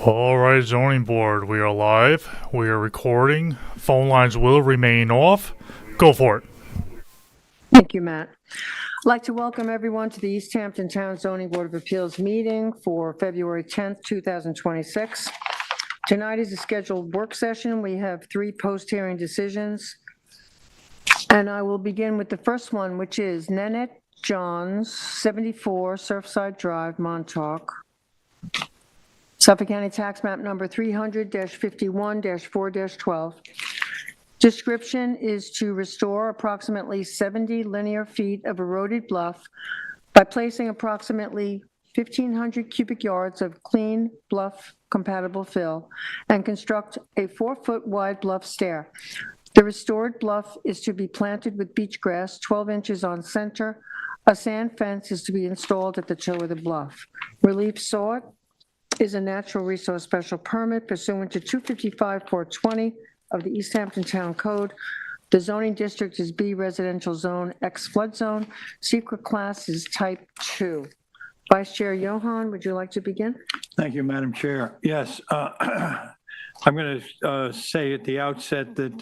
All right, zoning board, we are live. We are recording. Phone lines will remain off. Go for it. Thank you, Matt. I'd like to welcome everyone to the East Hampton Town Zoning Board of Appeals meeting for February 10th, 2026. Tonight is a scheduled work session. We have 3 post-hearing decisions. And I will begin with the first one, which is Nanette Johns, 74 Surfside Drive, Montauk. Suffolk County Tax Map Number 300-51-4-12. Description is to restore approximately 70 linear feet of eroded bluff by placing approximately 1,500 cubic yards of clean bluff compatible fill and construct a 4-foot wide bluff stair. The restored bluff is to be planted with beach grass 12 inches on center. A sand fence is to be installed at the toe of the bluff. Relief sought is a natural resource special permit pursuant to 255-420 of the East Hampton Town Code. The zoning district is B residential zone, X flood zone. Secret class is type 2. Vice Chair Johan, would you like to begin? Thank you, Madam Chair. Yes, I'm going to say at the outset that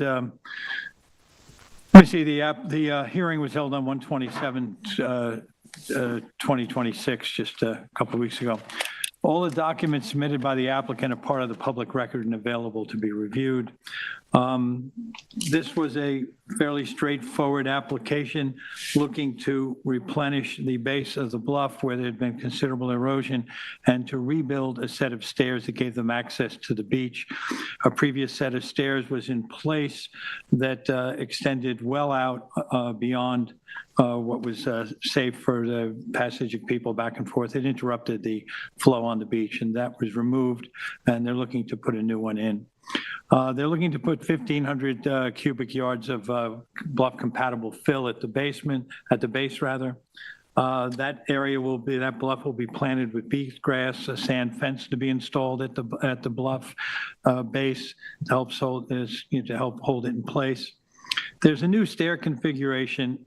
the hearing was held on 1/27/2026, just a couple of weeks ago. All the documents submitted by the applicant are part of the public record and available to be reviewed. This was a fairly straightforward application looking to replenish the base of the bluff where there had been considerable erosion and to rebuild a set of stairs that gave them access to the beach. A previous set of stairs was in place that extended well out beyond what was safe for the passage of people back and forth. It interrupted the flow on the beach, and that was removed, and they're looking to put a new one in. They're looking to put 1,500 cubic yards of bluff-compatible fill at the base. That area will be, that bluff will be planted with beach grass, a sand fence to be installed at the bluff base to help hold it in place. There's a new stair configuration,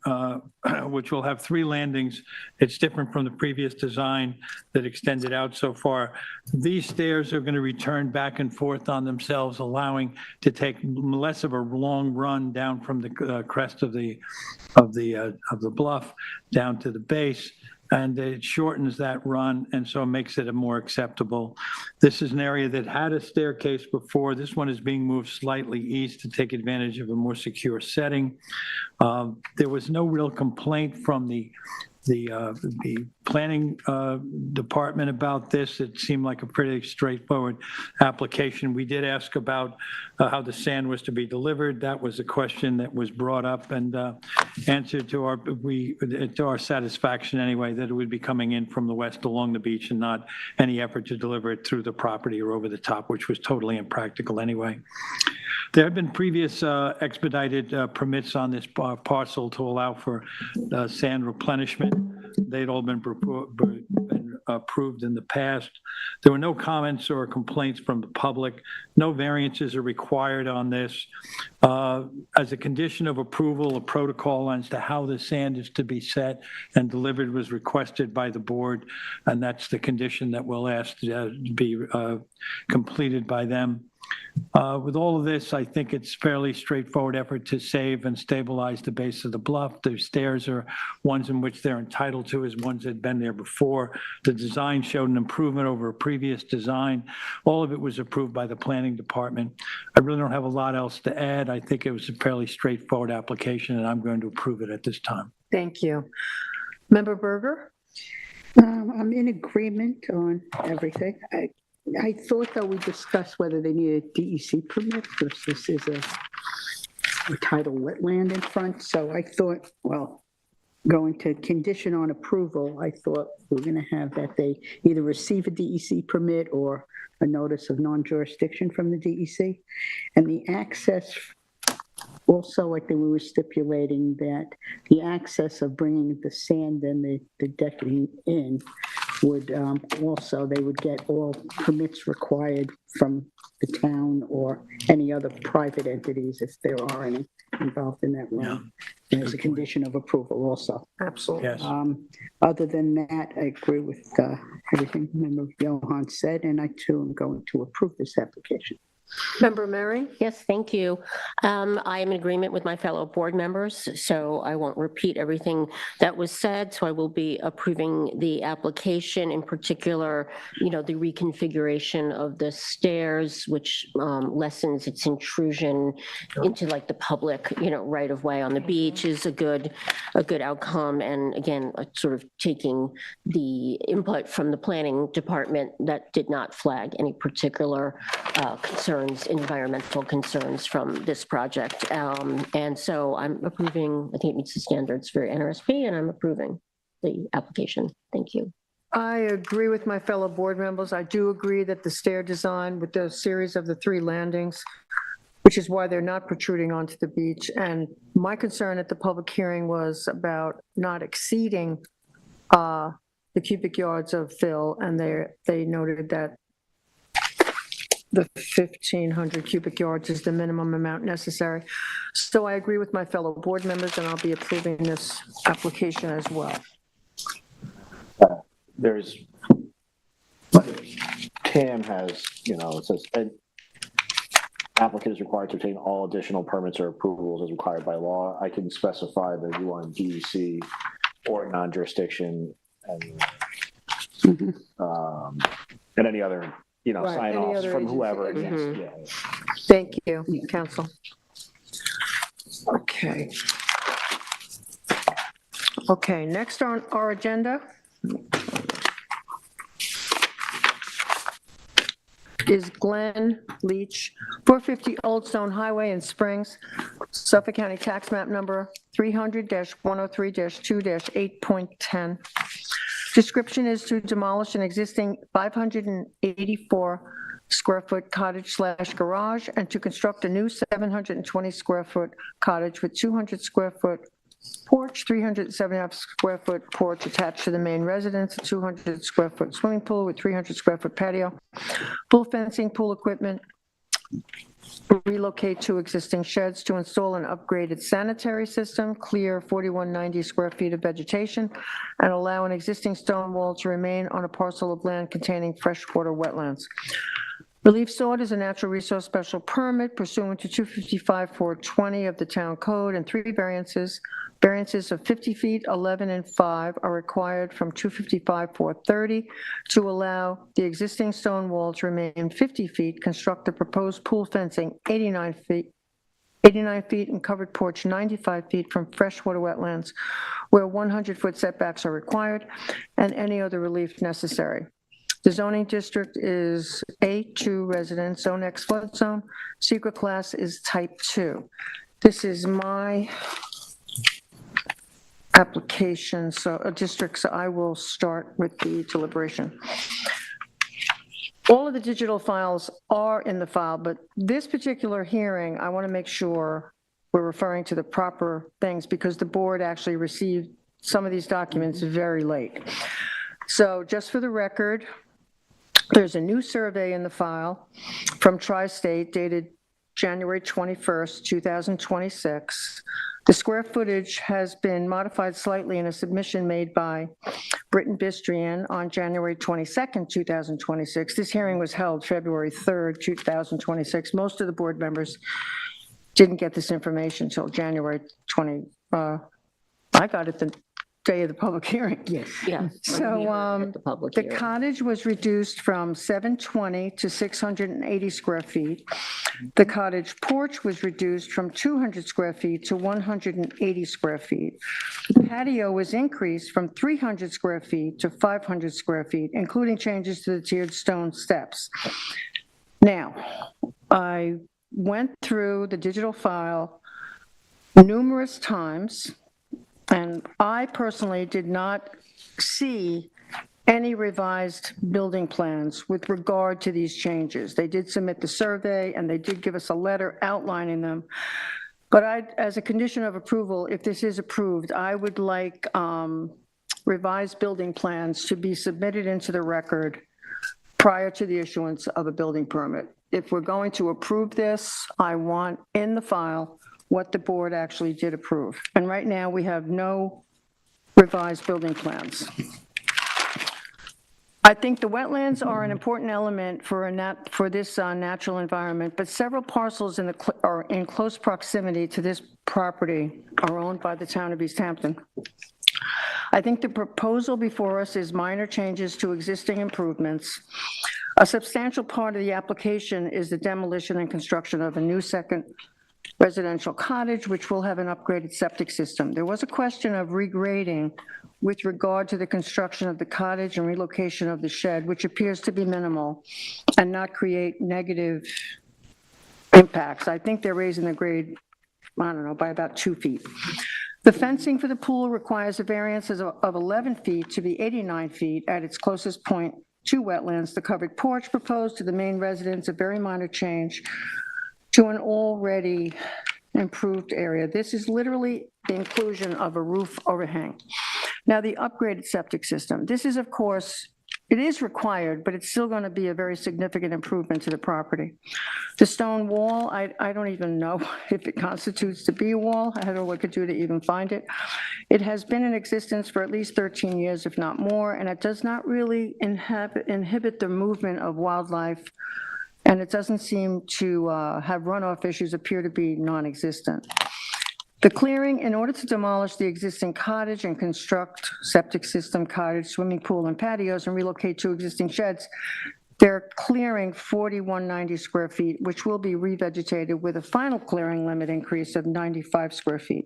which will have 3 landings. It's different from the previous design that extended out so far. These stairs are going to return back and forth on themselves, allowing to take less of a long run down from the crest of the bluff down to the base. And it shortens that run, and so it makes it a more acceptable. This is an area that had a staircase before. This one is being moved slightly east to take advantage of a more secure setting. There was no real complaint from the planning department about this. It seemed like a pretty straightforward application. We did ask about how the sand was to be delivered. That was a question that was brought up and answered to our satisfaction anyway, that it would be coming in from the west along the beach and not any effort to deliver it through the property or over the top, which was totally impractical anyway. There have been previous expedited permits on this parcel to allow for sand replenishment. They'd all been approved in the past. There were no comments or complaints from the public. No variances are required on this. As a condition of approval, a protocol as to how the sand is to be set and delivered was requested by the board, and that's the condition that we'll ask to be completed by them. With all of this, I think it's fairly straightforward effort to save and stabilize the base of the bluff. The stairs are ones in which they're entitled to as ones that had been there before. The design showed an improvement over a previous design. All of it was approved by the planning department. I really don't have a lot else to add. I think it was a fairly straightforward application, and I'm going to approve it at this time. Thank you. Member Berger? I'm in agreement on everything. I thought that we discussed whether they need a DEC permit versus this is a tidal wetland in front. So I thought, well, going to condition on approval, I thought we were going to have that they either receive a DEC permit or a notice of non-jurisdiction from the DEC. And the access, also, I think we were stipulating that the access of bringing the sand and the decking in would also, they would get all permits required from the town or any other private entities, if there are any involved in that loan, as a condition of approval also. Absolutely. Yes. Other than that, I agree with everything Member Johan said, and I too am going to approve this application. Member Mary? Yes, thank you. I am in agreement with my fellow board members, so I won't repeat everything that was said. So I will be approving the application, in particular, the reconfiguration of the stairs, which lessens its intrusion into like the public, right of way on the beach is a good outcome. And again, sort of taking the input from the planning department that did not flag any particular environmental concerns from this project. And so I'm approving, I think it meets the standards for NRSP, and I'm approving the application. Thank you. I agree with my fellow board members. I do agree that the stair design with the series of the 3 landings, which is why they're not protruding onto the beach. And my concern at the public hearing was about not exceeding the cubic yards of fill, and they noted that the 1,500 cubic yards is the minimum amount necessary. So I agree with my fellow board members, and I'll be approving this application as well. There's, TAM has, it says, applicant is required to obtain all additional permits or approvals as required by law. I can specify that you want DEC or non-jurisdiction and any other Right, sign any offs other from agency. whoever. Mhm. Yeah. Thank you, council. Okay. Okay, next on our agenda is Glenn Leach, 450 Old Stone Highway in Springs, Suffolk County Tax Map Number 300-103-2-8.10. Description is to demolish an existing 584 square foot cottage / garage and to construct a new 720 square foot cottage with 200 square foot porch, 375 square foot porch attached to the main residence, a 200 square foot swimming pool with 300 square foot patio, pool fencing, pool equipment, relocate 2 existing sheds to install an upgraded sanitary system, clear 4190 square feet of vegetation, and allow an existing stone wall to remain on a parcel of land containing freshwater wetlands. Relief sought is a natural resource special permit pursuant to 255-420 of the town code, and 3 variances. Variances of 50 feet, 11, and 5 are required from 255-430 to allow the existing stone wall to remain 50 feet, construct the proposed pool fencing 89 feet, and covered porch 95 feet from freshwater wetlands where 100-foot setbacks are required, and any other relief necessary. The zoning district is A2 residence, Zone X flood zone. Secret class is type 2. This is my application, so districts, I will start with the deliberation. All of the digital files are in the file, but this particular hearing, I want to make sure we're referring to the proper things because the board actually received some of these documents very late. So just for the record, there's a new survey in the file from Tri-State dated January 21st, 2026. The square footage has been modified slightly in a submission made by Britton Bistrian on January 22nd, 2026. This hearing was held February 3rd, 2026. Most of the board members didn't get this information until January 20. I got it the day of the public hearing. Yes. Yeah. So The public the hearing. cottage was reduced from 720 to 680 square feet. The cottage porch was reduced from 200 square feet to 180 square feet. The patio was increased from 300 square feet to 500 square feet, including changes to the tiered stone steps. Now, I went through the digital file numerous times, and I personally did not see any revised building plans with regard to these changes. They did submit the survey, and they did give us a letter outlining them. But as a condition of approval, if this is approved, I would like revised building plans to be submitted into the record prior to the issuance of a building permit. If we're going to approve this, I want in the file what the board actually did approve. And right now, we have no revised building plans. I think the wetlands are an important element for this natural environment, but several parcels are in close proximity to this property are owned by the town of East Hampton. I think the proposal before us is minor changes to existing improvements. A substantial part of the application is the demolition and construction of a new second residential cottage, which will have an upgraded septic system. There was a question of regrading with regard to the construction of the cottage and relocation of the shed, which appears to be minimal and not create negative impacts. I think they're raising the grade, I don't know, by about 2 feet. The fencing for the pool requires a variance of 11 feet to be 89 feet at its closest point to wetlands. The covered porch proposed to the main residence, a very minor change to an already improved area. This is literally the inclusion of a roof overhang. Now, the upgraded septic system, this is, of course, it is required, but it's still going to be a very significant improvement to the property. The stone wall, I don't even know if it constitutes to be a wall. I don't know what I could do to even find it. It has been in existence for at least 13 years, if not more, and it does not really inhibit the movement of wildlife, and it doesn't seem to have runoff issues, appear to be non-existent. The clearing, in order to demolish the existing cottage and construct septic system, cottage, swimming pool, and patios, and relocate 2 existing sheds, they're clearing 4,190 square feet, which will be revegetated with a final clearing limit increase of 95 square feet.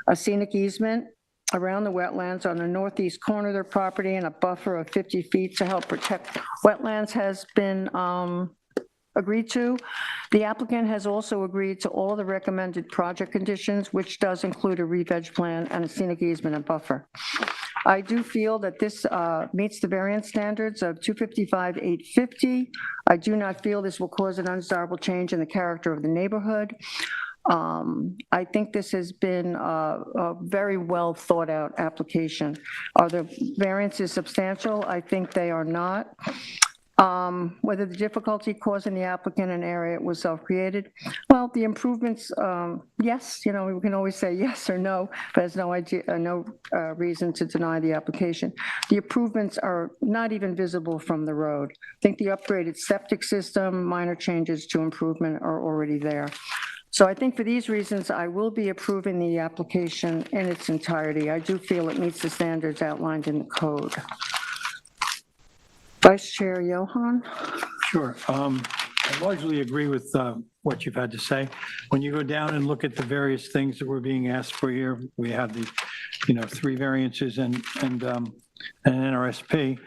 A scenic easement around the wetlands on the northeast corner of their property and a buffer of 50 feet to help protect wetlands has been agreed to. The applicant has also agreed to all the recommended project conditions, which does include a re-veg plan and a scenic easement and buffer. I do feel that this meets the variance standards of 255-850. I do not feel this will cause an undesirable change in the character of the neighborhood. I think this has been a very well thought out application. Are the variances substantial? I think they are not. Whether the difficulty causing the applicant an area was self-created, well, the improvements, yes, we can always say yes or no, but there's no reason to deny the application. The improvements are not even visible from the road. I think the upgraded septic system, minor changes to improvement are already there. So I think for these reasons, I will be approving the application in its entirety. I do feel it meets the standards outlined in the code. Vice Chair Johan? Sure. I largely agree with what you've had to say. When you go down and look at the various things that were being asked for here, we have the, 3 variances and an NRSP.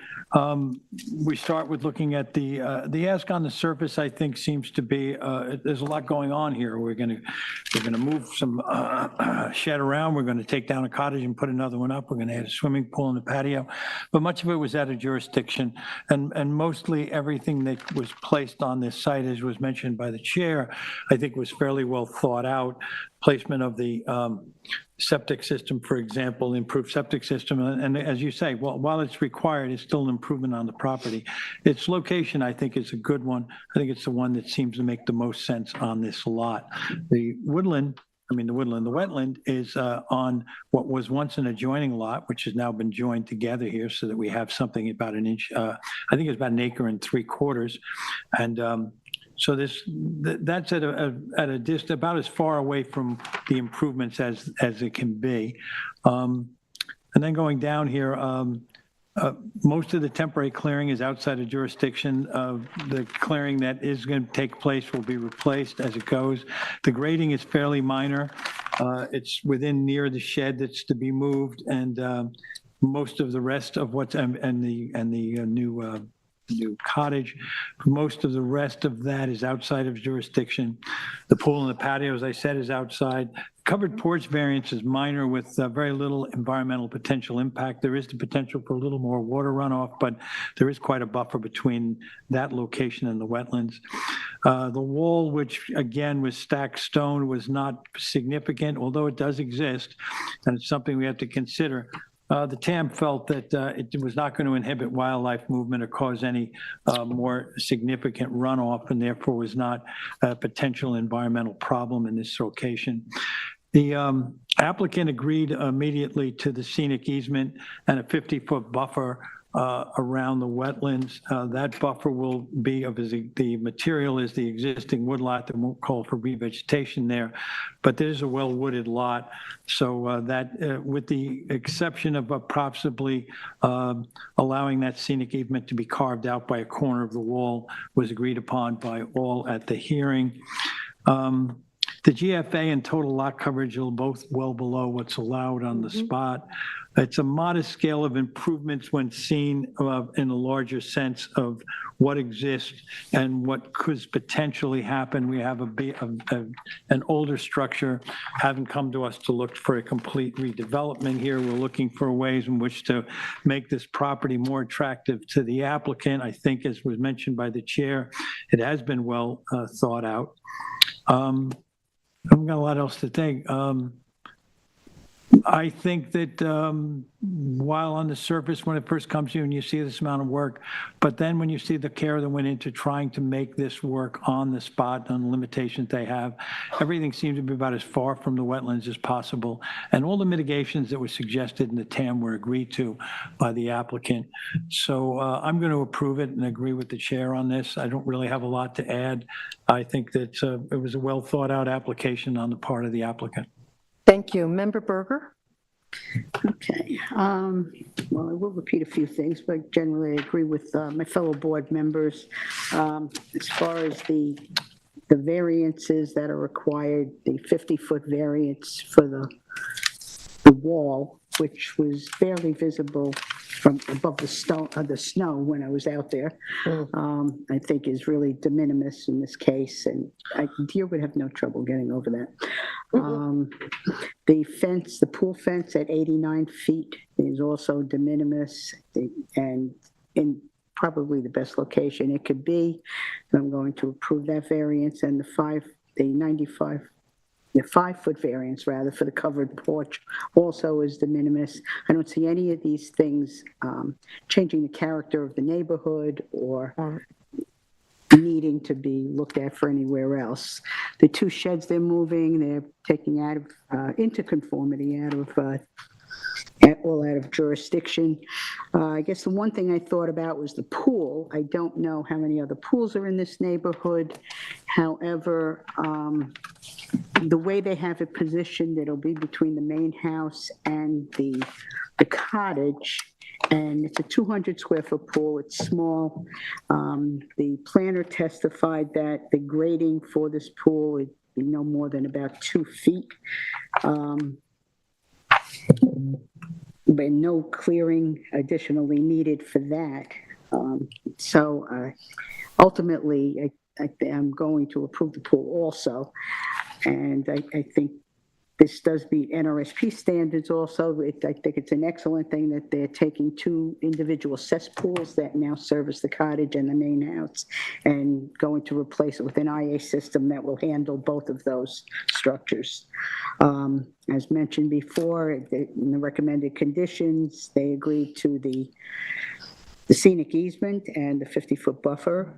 We start with looking at the ask on the surface, I think seems to be, there's a lot going on here. We're going to move some shed around. We're going to take down a cottage and put another one up. We're going to add a swimming pool and a patio. But much of it was out of jurisdiction. And mostly everything that was placed on this site, as was mentioned by the chair, I think was fairly well thought out. Placement of the septic system, for example, improved septic system. And as you say, while it's required, it's still an improvement on the property. Its location, I think, is a good one. I think it's the one that seems to make the most sense on this lot. The wetland is on what was once an adjoining lot, which has now been joined together here so that we have something about an inch, I think it's about 1 3/4 acres. And so that's at a distance about as far away from the improvements as it can be. And then going down here, most of the temporary clearing is outside of jurisdiction. The clearing that is going to take place will be replaced as it goes. The grading is fairly minor. It's within near the shed that's to be moved, and most of the rest of what's and the new cottage. Most of the rest of that is outside of jurisdiction. The pool and the patio, as I said, is outside. Covered porch variance is minor with very little environmental potential impact. There is the potential for a little more water runoff, but there is quite a buffer between that location and the wetlands. The wall, which again was stacked stone, was not significant, although it does exist, and it's something we have to consider. The TAM felt that it was not going to inhibit wildlife movement or cause any more significant runoff, and therefore was not a potential environmental problem in this location. The applicant agreed immediately to the scenic easement and a 50-foot buffer around the wetlands. That buffer will be of the material is the existing woodlot that won't call for revegetation there, but there's a well-wooded lot. So that, with the exception of possibly allowing that scenic easement to be carved out by a corner of the wall, was agreed upon by all at the hearing. The GFA and total lot coverage are both well below what's allowed on the spot. It's a modest scale of improvements when seen in a larger sense of what exists and what could potentially happen. We have an older structure, haven't come to us to look for a complete redevelopment here. We're looking for ways in which to make this property more attractive to the applicant. I think, as was mentioned by the chair, it has been well thought out. I haven't got a lot else to think. I think that while on the surface, when it first comes to you and you see this amount of work, but then when you see the care that went into trying to make this work on the spot and the limitations they have, everything seems to be about as far from the wetlands as possible. And all the mitigations that were suggested in the TAM were agreed to by the applicant. So I'm going to approve it and agree with the chair on this. I don't really have a lot to add. I think that it was a well thought out application on the part of the applicant. Thank you. Member Berger? Okay. Well, I will repeat a few things, but generally I agree with my fellow board members. As far as the variances that are required, the 50-foot variance for the wall, which was barely visible from above the snow when I was out there, I think is really de minimis in this case, and deer would have no trouble getting over that. The fence, the pool fence at 89 feet is also de minimis and in probably the best location it could be. I'm going to approve that variance, and the 5-foot variance rather for the covered porch also is de minimis. I don't see any of these things changing the character of the neighborhood or needing to be looked at for anywhere else. The 2 sheds they're moving, they're taking out of into conformity, all out of jurisdiction. I guess the one thing I thought about was the pool. I don't know how many other pools are in this neighborhood. However, the way they have it positioned, it'll be between the main house and the cottage. And it's a 200 square foot pool. It's small. The planner testified that the grading for this pool would be no more than about 2 feet. But no clearing additionally needed for that. So ultimately, I'm going to approve the pool also. And I think this does meet NRSP standards also. I think it's an excellent thing that they're taking 2 individual cesspools that now service the cottage and the main house and going to replace it with an IA system that will handle both of those structures. As mentioned before, in the recommended conditions, they agreed to the scenic easement and the 50-foot buffer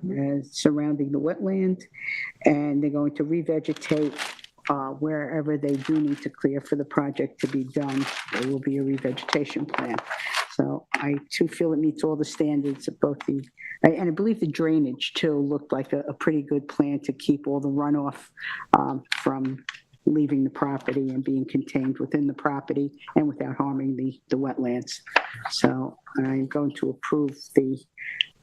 surrounding the wetland, and they're going to revegetate wherever they do need to clear for the project to be done. There will be a revegetation plan. So I too feel it meets all the standards of both and I believe the drainage too looked like a pretty good plan to keep all the runoff from leaving the property and being contained within the property and without harming the wetlands. So I'm going to approve the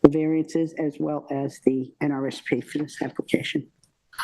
variances as well as the NRSP for this application.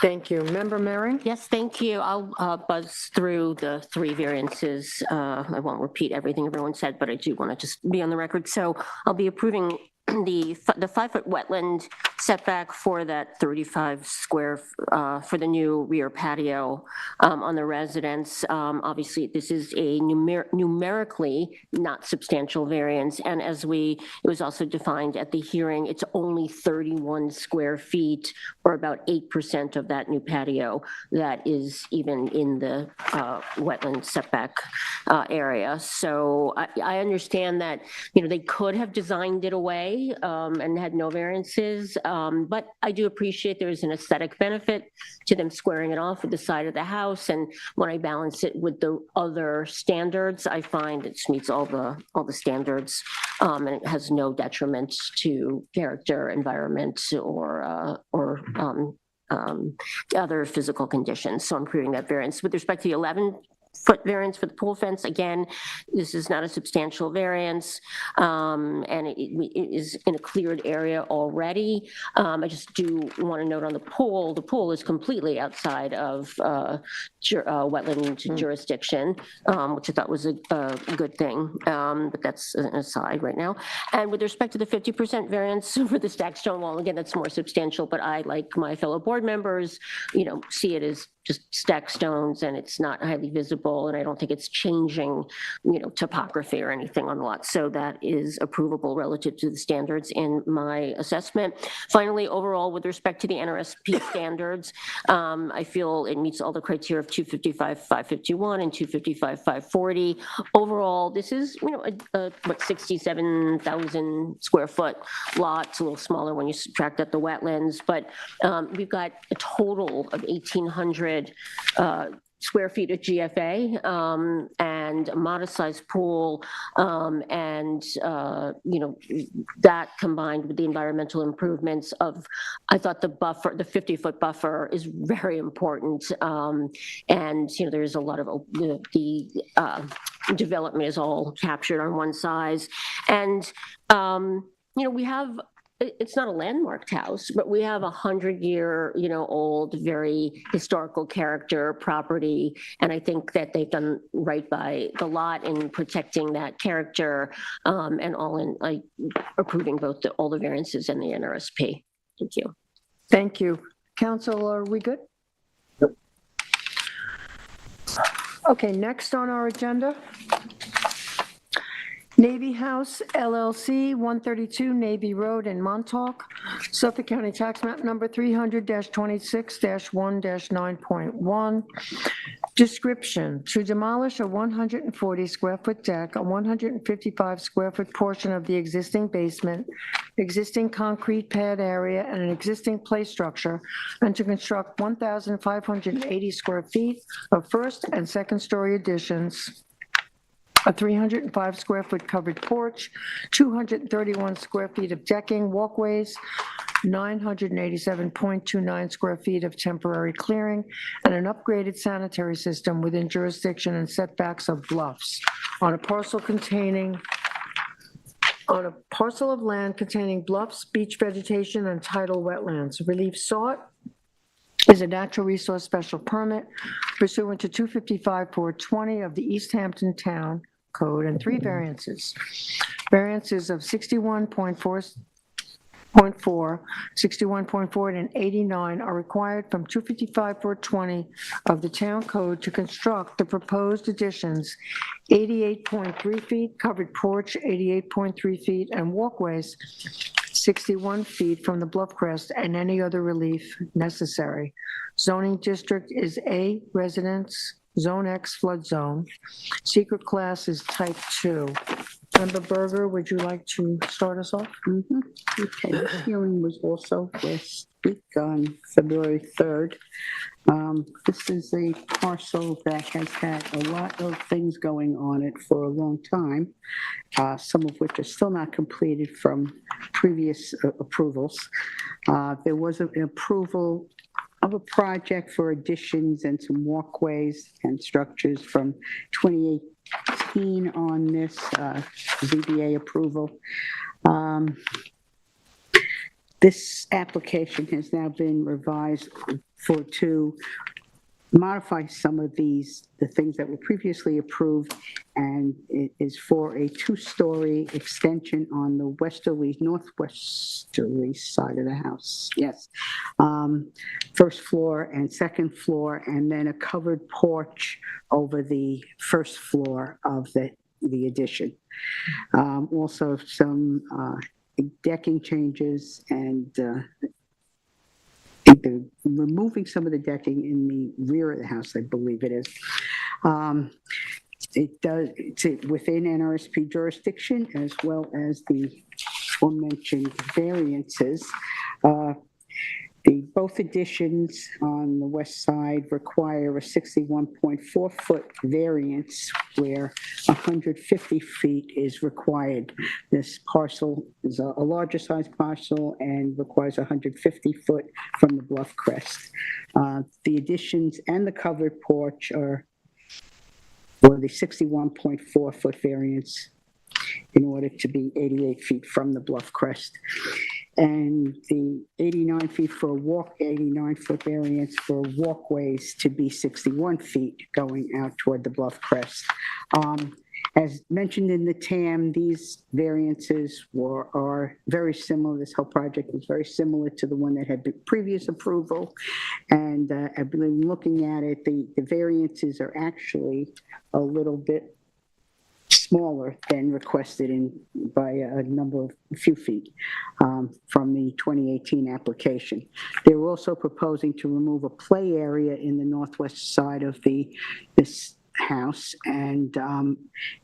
Thank you. Member Mering? Yes, thank you. I'll buzz through the 3 variances. I won't repeat everything everyone said, but I do want to just be on the record. So I'll be approving the 5-foot wetland setback for that 35 square, for the new rear patio on the residence. Obviously, this is a numerically not substantial variance, and as it was also defined at the hearing, it's only 31 square feet, or about 8% of that new patio that is even in the wetland setback area. So I understand that, they could have designed it away and had no variances, but I do appreciate there's an aesthetic benefit to them squaring it off with the side of the house. And when I balance it with the other standards, I find it meets all the standards, and it has no detriment to character, environment, or other physical conditions. So I'm approving that variance. With respect to the 11-foot variance for the pool fence, again, this is not a substantial variance, and it is in a cleared area already. I just do want to note on the pool is completely outside of wetland jurisdiction, which I thought was a good thing, but that's an aside right now. And with respect to the 50% variance for the stacked stone wall, again, that's more substantial, but I, like my fellow board members, see it as just stacked stones, and it's not highly visible, and I don't think it's changing, topography or anything on the lot. So that is approvable relative to the standards in my assessment. Finally, overall, with respect to the NRSP standards, I feel it meets all the criteria of 255-551 and 255-540. Overall, this is, a 67,000 square foot lot. It's a little smaller when you subtract out the wetlands, but we've got a total of 1,800 square feet of GFA, and a modest-sized pool, and that combined with the environmental improvements I thought the 50-foot buffer is very important, and there's a lot of the development is all captured on one size, and we have. It's not a landmarked house, but we have 100-year, old, very historical character property. And I think that they've done right by the lot in protecting that character, and all in approving both all the variances and the NRSP. Thank you. Thank you. Council, are we good? Yep. Okay, next on our agenda, Navy House LLC, 132 Navy Road in Montauk, Suffolk County Tax Map Number 300-26-1-9.1. Description: to demolish a 140 square foot deck, a 155 square foot portion of the existing basement, existing concrete pad area, and an existing play structure, and to construct 1,580 square feet of first and second story additions, a 305 square foot covered porch, 231 square feet of decking, walkways, 987.29 square feet of temporary clearing, and an upgraded sanitary system within jurisdiction and setbacks of bluffs on a parcel of land containing bluffs, beach vegetation, and tidal wetlands. Relief sought is a natural resource special permit pursuant to 255-420 of the East Hampton Town Code, and 3 variances. Variances of 61.4, 61.4, and 89 are required from 255-420 of the Town Code to construct the proposed additions: 88.3 feet, covered porch 88.3 feet, and walkways 61 feet from the bluff crest, and any other relief necessary. Zoning district is A, residence, Zone X flood zone. Secret class is type 2. Member Berger, would you like to start us off? Mhm. Okay, this hearing was also last week on February 3rd. This is a parcel that has had a lot of things going on it for a long time, some of which are still not completed from previous approvals. There was an approval of a project for additions and some walkways and structures from 2018 on this ZBA approval. This application has now been revised to modify some of the things that were previously approved, and it is for a two-story extension on the northwesterly side of the house, yes. First floor and second floor, and then a covered porch over the first floor of the addition. Also some decking changes and removing some of the decking in the rear of the house, I believe it is. It's within NRSP jurisdiction, as well as the aforementioned variances. Both additions on the west side require a 61.4-foot variance where 150 feet is required. This parcel is a larger size parcel and requires 150 foot from the bluff crest. The additions and the covered porch are for the 61.4-foot variance in order to be 88 feet from the bluff crest. And the 89 feet for 89-foot variance for walkways to be 61 feet going out toward the bluff crest. As mentioned in the TAM, these variances are very similar. This whole project was very similar to the one that had the previous approval. And I've been looking at it, the variances are actually a little bit smaller than requested by a few feet from the 2018 application. They were also proposing to remove a play area in the northwest side of this house and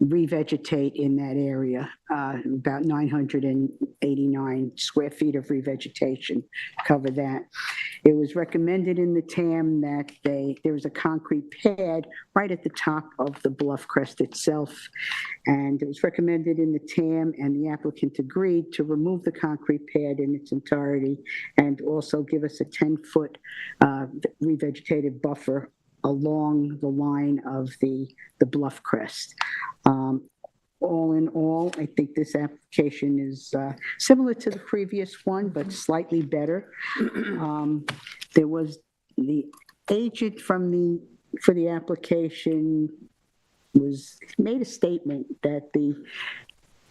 revegetate in that area, about 989 square feet of revegetation, cover that. It was recommended in the TAM that there was a concrete pad right at the top of the bluff crest itself, and it was recommended in the TAM, and the applicant agreed to remove the concrete pad in its entirety and also give us a 10-foot revegetated buffer along the line of the bluff crest. All in all, I think this application is similar to the previous one, but slightly better. There was the agent for the application made a statement that the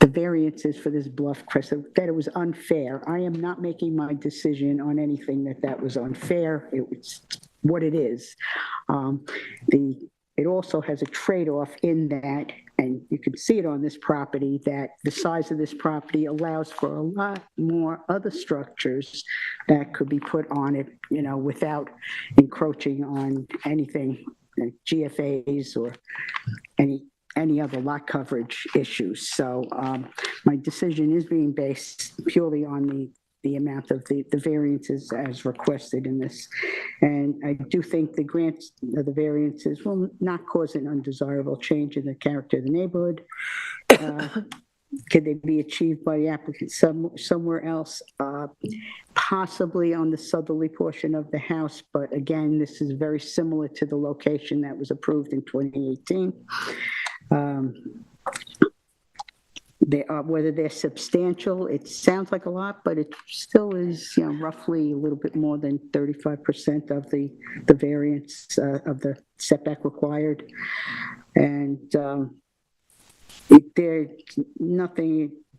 variances for this bluff crest, that it was unfair. I am not making my decision on anything that was unfair. It was what it is. It also has a trade-off in that, and you can see it on this property, that the size of this property allows for a lot more other structures that could be put on it, without encroaching on anything, GFAs or any other lot coverage issues. So my decision is being based purely on the amount of the variances as requested in this. And I do think the grant of the variances will not cause an undesirable change in the character of the neighborhood. Could they be achieved by the applicant somewhere else? Possibly on the southerly portion of the house, but again, this is very similar to the location that was approved in 2018. Whether they're substantial, it sounds like a lot, but it still is, roughly a little bit more than 35% of the variance of the setback required. And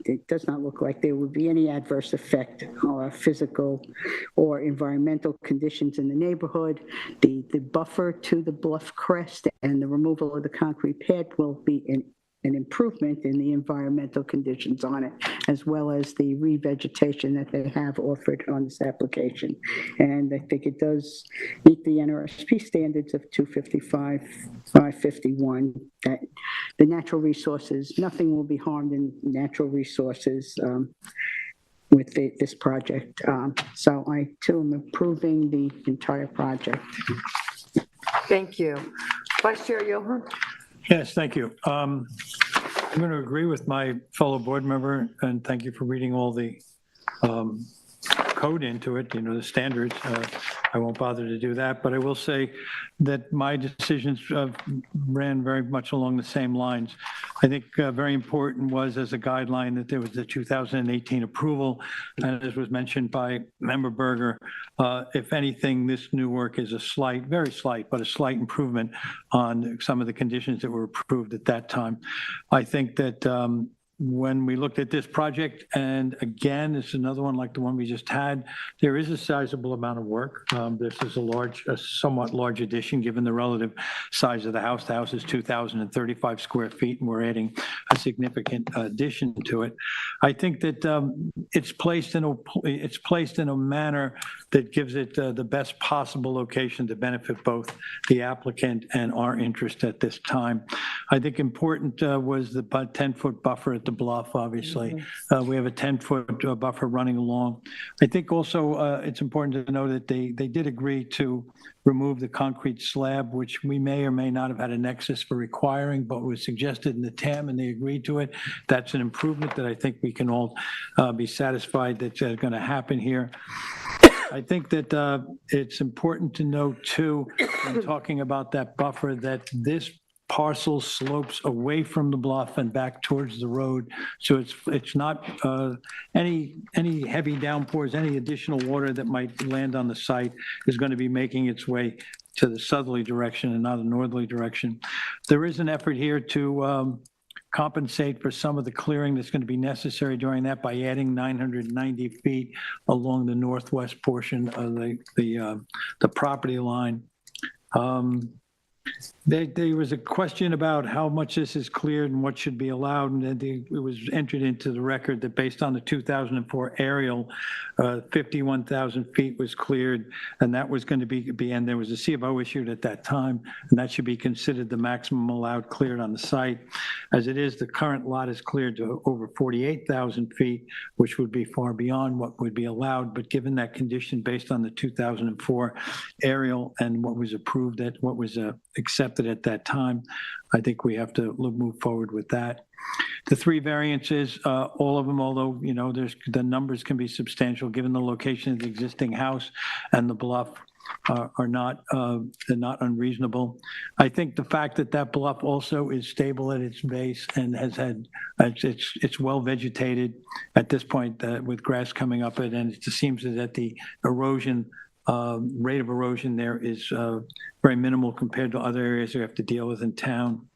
it does not look like there would be any adverse effect or physical or environmental conditions in the neighborhood. The buffer to the bluff crest and the removal of the concrete pad will be an improvement in the environmental conditions on it, as well as the revegetation that they have offered on this application. And I think it does meet the NRSP standards of 255, 551, that the natural resources, nothing will be harmed in natural resources with this project. So I too am approving the entire project. Thank you. Vice Chair Johan? Yes, thank you. I'm going to agree with my fellow board member, and thank you for reading all the code into it, the standards. I won't bother to do that, but I will say that my decisions ran very much along the same lines. I think very important was as a guideline that there was the 2018 approval, and as was mentioned by Member Berger, if anything, this new work is a slight, very slight, but a slight improvement on some of the conditions that were approved at that time. I think that when we looked at this project, and again, it's another one like the one we just had, there is a sizable amount of work. This is a somewhat large addition, given the relative size of the house. The house is 2,035 square feet, and we're adding a significant addition to it. I think that it's placed in a manner that gives it the best possible location to benefit both the applicant and our interest at this time. I think important was the 10-foot buffer at the bluff, obviously. We have a 10-foot buffer running along. I think also it's important to know that they did agree to remove the concrete slab, which we may or may not have had a nexus for requiring, but was suggested in the TAM, and they agreed to it. That's an improvement that I think we can all be satisfied that's going to happen here. I think that it's important to note, too, when talking about that buffer, that this parcel slopes away from the bluff and back towards the road. So it's not any heavy downpours, any additional water that might land on the site is going to be making its way to the southerly direction and not a northerly direction. There is an effort here to compensate for some of the clearing that's going to be necessary during that by adding 990 feet along the northwest portion of the property line. There was a question about how much this is cleared and what should be allowed, and it was entered into the record that based on the 2004 aerial, 51,000 feet was cleared, and that was going to be, and there was a CFO issued at that time, and that should be considered the maximum allowed cleared on the site. As it is, the current lot is cleared to over 48,000 feet, which would be far beyond what would be allowed, but given that condition based on the 2004 aerial and what was approved, what was accepted at that time, I think we have to move forward with that. The three variances, all of them, although, you know, the numbers can be substantial given the location of the existing house and the bluff, are not unreasonable. I think the fact that that bluff also is stable at its base and has had, it's well vegetated at this point with grass coming up it, and it just seems that the erosion rate of erosion there is very minimal compared to other areas we have to deal with in town.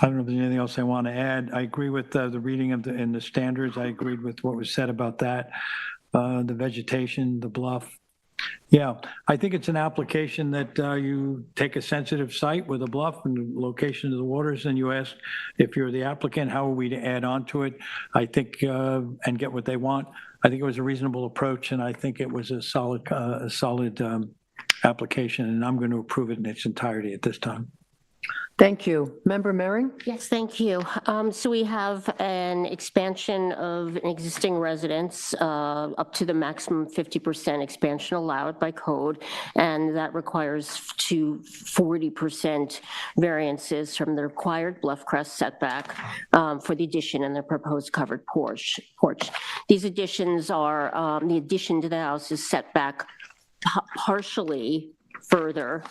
I don't know if there's anything else I want to add. I agree with the reading of in the standards. I agreed with what was said about that. The vegetation, the bluff. Yeah, I think it's an application that you take a sensitive site with a bluff and the location of the waters, and you ask if you're the applicant, how are we to add on to it? I think, and get what they want. I think it was a reasonable approach, and I think it was a solid application, and I'm going to approve it in its entirety at this time. Thank you. Member Mering? Yes, thank you. So we have an expansion of an existing residence up to the maximum 50% expansion allowed by code, and that requires 40% variances from the required bluff crest setback for the addition and the proposed covered porch. These additions are, the addition to the house is set back partially further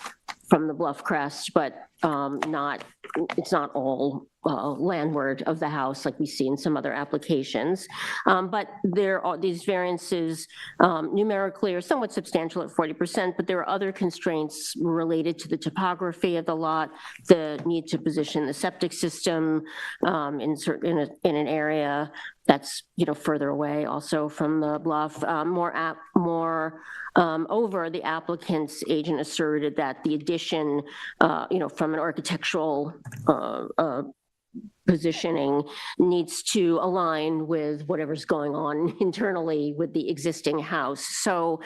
from the bluff crest, but it's not all landward of the house like we see in some other applications. But there are these variances numerically are somewhat substantial at 40%, but there are other constraints related to the topography of the lot, the need to position the septic system in an area that's, you know, further away also from the bluff. Over, the applicant's agent asserted that the addition, you know, from an architectural positioning needs to align with whatever's going on internally with the existing house. So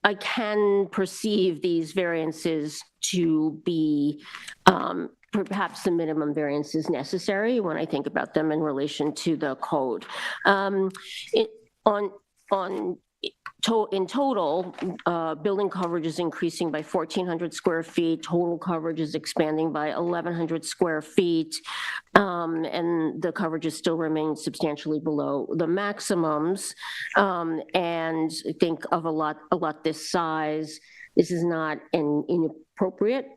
I can perceive these variances to be perhaps the minimum variances necessary when I think about them in relation to the code. in total, building coverage is increasing by 1,400 square feet. Total coverage is expanding by 1,100 square feet. And the coverages still remain substantially below the maximums. And I think of a lot this size, this is not an inappropriate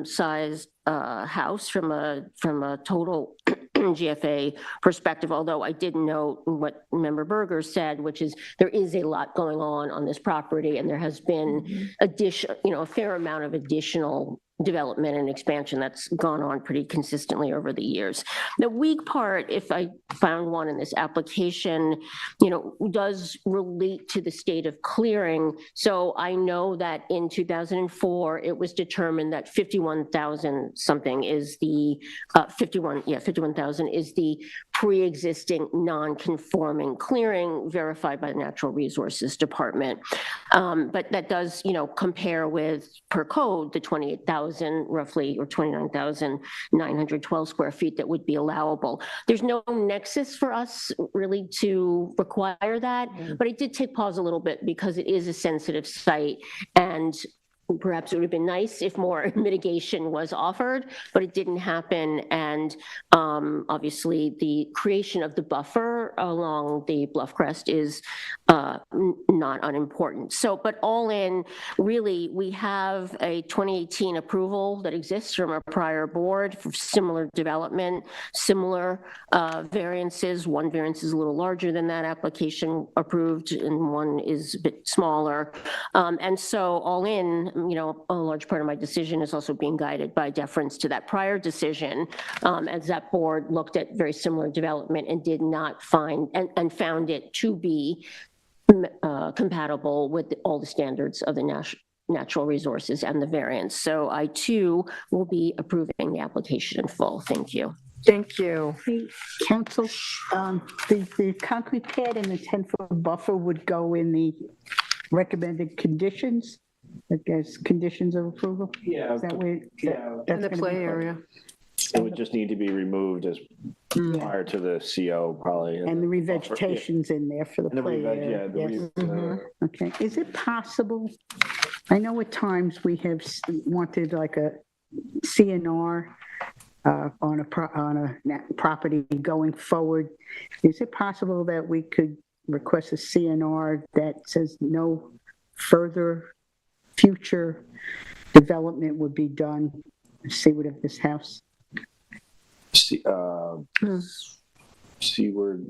sized house from a total GFA perspective, although I did note what Member Berger said, which is there is a lot going on this property, and there has been a fair amount of additional development and expansion that's gone on pretty consistently over the years. The weak part, if I found one in this application, does relate to the state of clearing. So I know that in 2004, it was determined that 51,000 something is the 51,000 is the pre-existing non-conforming clearing verified by the Natural Resources Department. But that does, compare with per code, the 28,000 roughly, or 29,912 square feet that would be allowable. There's no nexus for us really to require that, but I did take pause a little bit because it is a sensitive site, and perhaps it would have been nice if more mitigation was offered, but it didn't happen. And obviously the creation of the buffer along the bluff crest is not unimportant. So, but all in, really, we have a 2018 approval that exists from a prior board for similar development, similar variances. One variance is a little larger than that application approved, and one is a bit smaller. And so all in, a large part of my decision is also being guided by deference to that prior decision, as that board looked at very similar development and did not find, and found it to be compatible with all the standards of the natural resources and the variance. So I too will be approving the application in full. Thank you. Thank you. Hey, Council, the concrete pad and the 10-foot buffer would go in the recommended conditions, I guess, conditions of approval? Yeah. Is that where? Yeah. In the play area. It would just need to be removed as prior to the CO, probably. And the revegetation's in there for the And the play area. Yes. Okay, is it possible, I know at times we have wanted like a CNR on a property going forward. Is it possible that we could request a CNR that says no further future development would be done, seaward of this house? Seaward,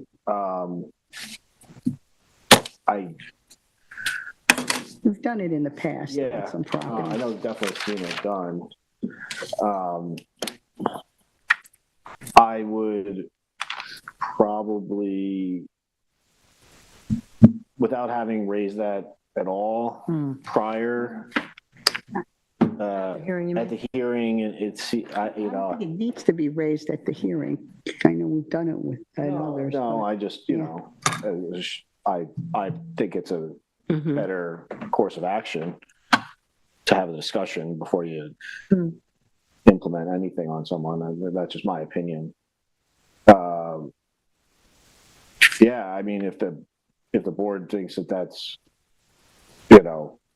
We've done it in the past. yeah, on some properties. I know, definitely seen it done. I would probably, without having raised that at all prior, at the hearing, It needs to be raised at the hearing. I know we've done it with others. No, I just, I think it's a better course of action to have a discussion before you implement anything on someone. That's just my opinion. Yeah, I mean, if the board thinks that that's,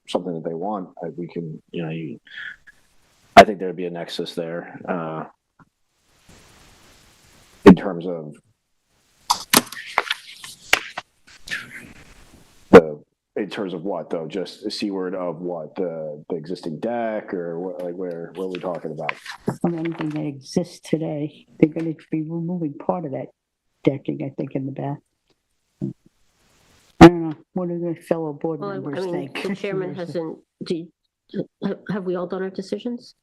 something that they want, we can, I think there'd be a nexus there, in terms of what though? Just seaward of what, the existing deck, or what, like what are we talking about? From anything that exists today, they're going to be removing part of that decking, I think, in the back. I don't know. What do the fellow board members think? The chairman hasn't. Have we all done our decisions?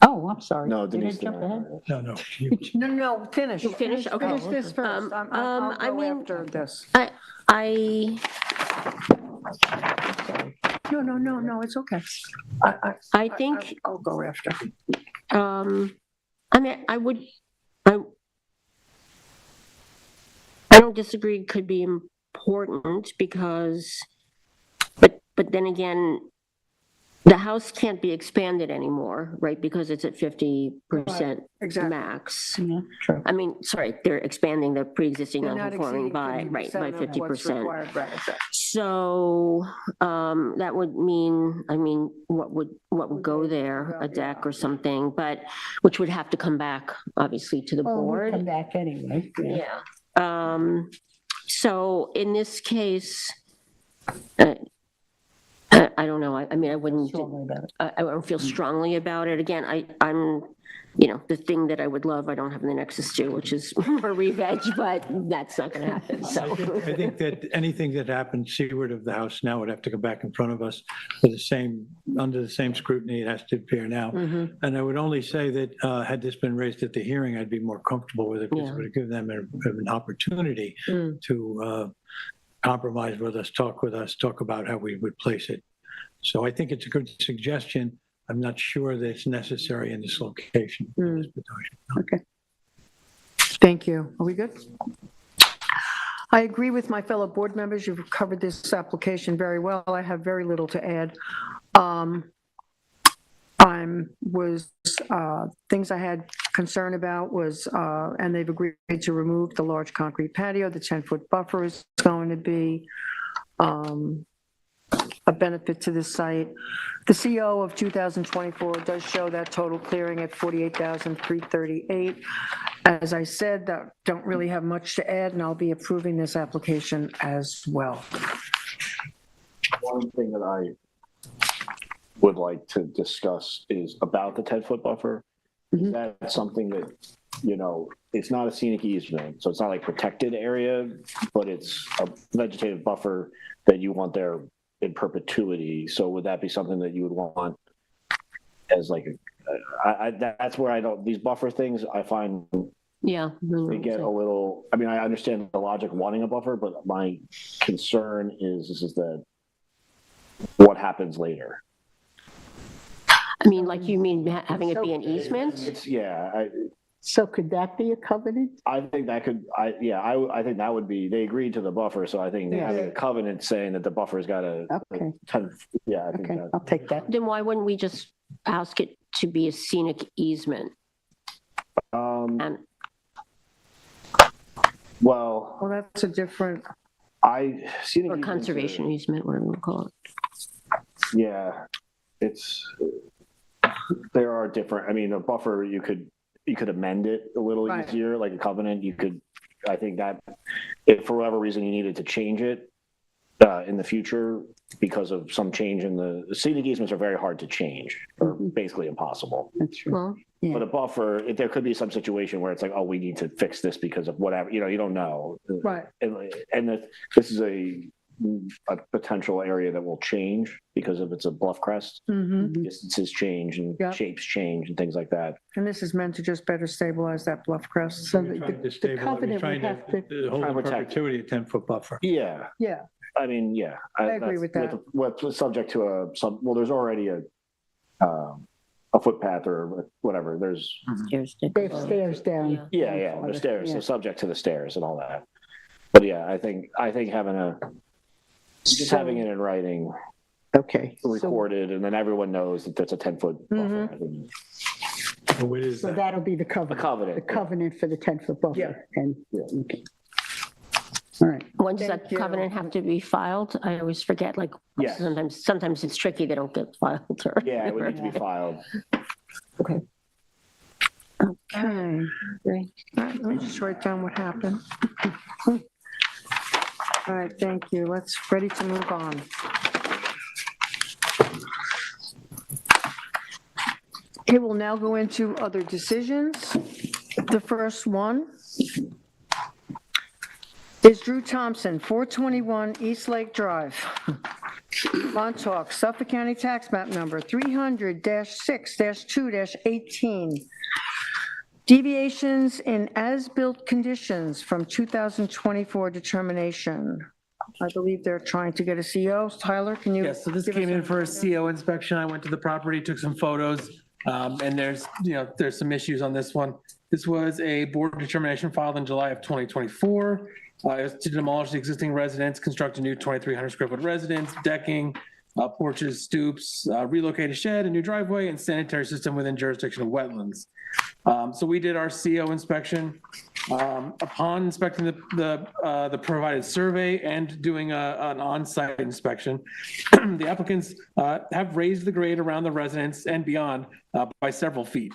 Oh, I'm sorry. No, Did I Denise. jump ahead? No. No, finish. You finish? Okay. Finish this first. I'll I go mean, after this. No, it's okay. I think, I'll go after. I mean, I don't disagree, it could be important because, but then again, the house can't be expanded anymore, right? Because it's at 50% Exactly. max. Yeah, true. I mean, sorry, they're expanding the pre-existing They're not non-conforming exceeding by 50% of what's 50%. required, right, exactly. So that would mean, I mean, what would go there, a deck or something, but, which would have to come back, obviously, to the Oh, we'll board. come back anyway. Yeah. So in this case, I don't know. I mean, I wouldn't, Strongly about it. I don't feel strongly about it. Again, I'm, you know, the thing that I would love, I don't have in the Nexus to, which is more re-veg, but that's not going to happen, so. I think that anything that happened seaward of the house now would have to come back in front of us for the same, under the same scrutiny it has to appear now. And I would only say that had this been raised at the hearing, I'd be more comfortable with it because it would give them an opportunity to compromise with us, talk about how we would place it. So I think it's a good suggestion. I'm not sure that it's necessary in this location. Okay. Thank you. Are we good? I agree with my fellow board members. You've covered this application very well. I have very little to add. Things I had concern about was, and they've agreed to remove the large concrete patio. The 10-foot buffer is going to be a benefit to this site. The CO of 2024 does show that total clearing at 48,338. As I said, that don't really have much to add, and I'll be approving this application as well. One thing that I would like to discuss is about the 10-foot buffer. Is that something that, you know, it's not a scenic easement, so it's not like protected area, but it's a vegetative buffer that you want there in perpetuity. So would that be something that you would want as like that's where I don't, these buffer things I find Yeah. they get a little, I mean, I understand the logic wanting a buffer, but my concern is that what happens later. I mean, like you mean having it be an easement? It's, yeah, So could that be a covenant? I think that could, I think that would be, they agreed to the buffer, so I think having a covenant saying that the buffer's got a Okay. 10, yeah, I think Okay, that. I'll take that. Then why wouldn't we just ask it to be a scenic easement? And Well, That's a different, or conservation easement, whatever we call it. Yeah, there are different, I mean, a buffer, you could amend it a little Right. easier, like a covenant, I think that if for whatever reason you needed to change it in the future because of some change in the scenic easements are very hard to change, or basically impossible. That's true. Well, Yeah. But a buffer, there could be some situation where it's like, oh, we need to fix this because of whatever, you don't know. right. And this is a potential area that will change because of it's a bluff crest. Distances change and Yep. shapes change and things like that. And this is meant to just better stabilize that bluff crest. So We're trying to the stabilize, we're covenant trying would have to, to hold Trying in to protect. perpetuity a 10-foot buffer. Yeah, Yeah, I mean, yeah. I agree with that. With subject to well, there's already a footpath or whatever. There's, Stairs to there's go. stairs down. yeah, the stairs, Yeah. so subject to the stairs and all that. But yeah, I think having having it in writing, Okay. So recorded, and then everyone knows that that's a 10-foot buffer. I think. What is so that? that'll be the A covenant. covenant. The covenant for the 10-foot buffer. Yeah. And, Yeah. okay. All right. When does Thank that you. covenant have to be filed? I always forget, like, Yes. sometimes it's tricky, they don't get filed or. Yeah, it would need to be filed. Okay. okay. Great. All right, let me just write down what happened. All right, thank you. Let's, ready to move on. Okay, we'll now go into other decisions. The first one is Drew Thompson, 421 East Lake Drive, Montauk, Suffolk County Tax Map Number 300-6-2-18. Deviations in as-built conditions from 2024 determination. I believe they're trying to get a CO. Tyler, can you? Yes, so this give us came in a- for a CO inspection. I went to the property, took some photos, and there's some issues on this one. This was a board determination filed in July of 2024. It was to demolish the existing residence, construct a new 2,300 square foot residence, decking, porches, stoops, relocate a shed, a new driveway, and sanitary system within jurisdiction of wetlands. So we did our CO inspection. Upon inspecting the provided survey and doing an on-site inspection, the applicants have raised the grade around the residence and beyond by several feet.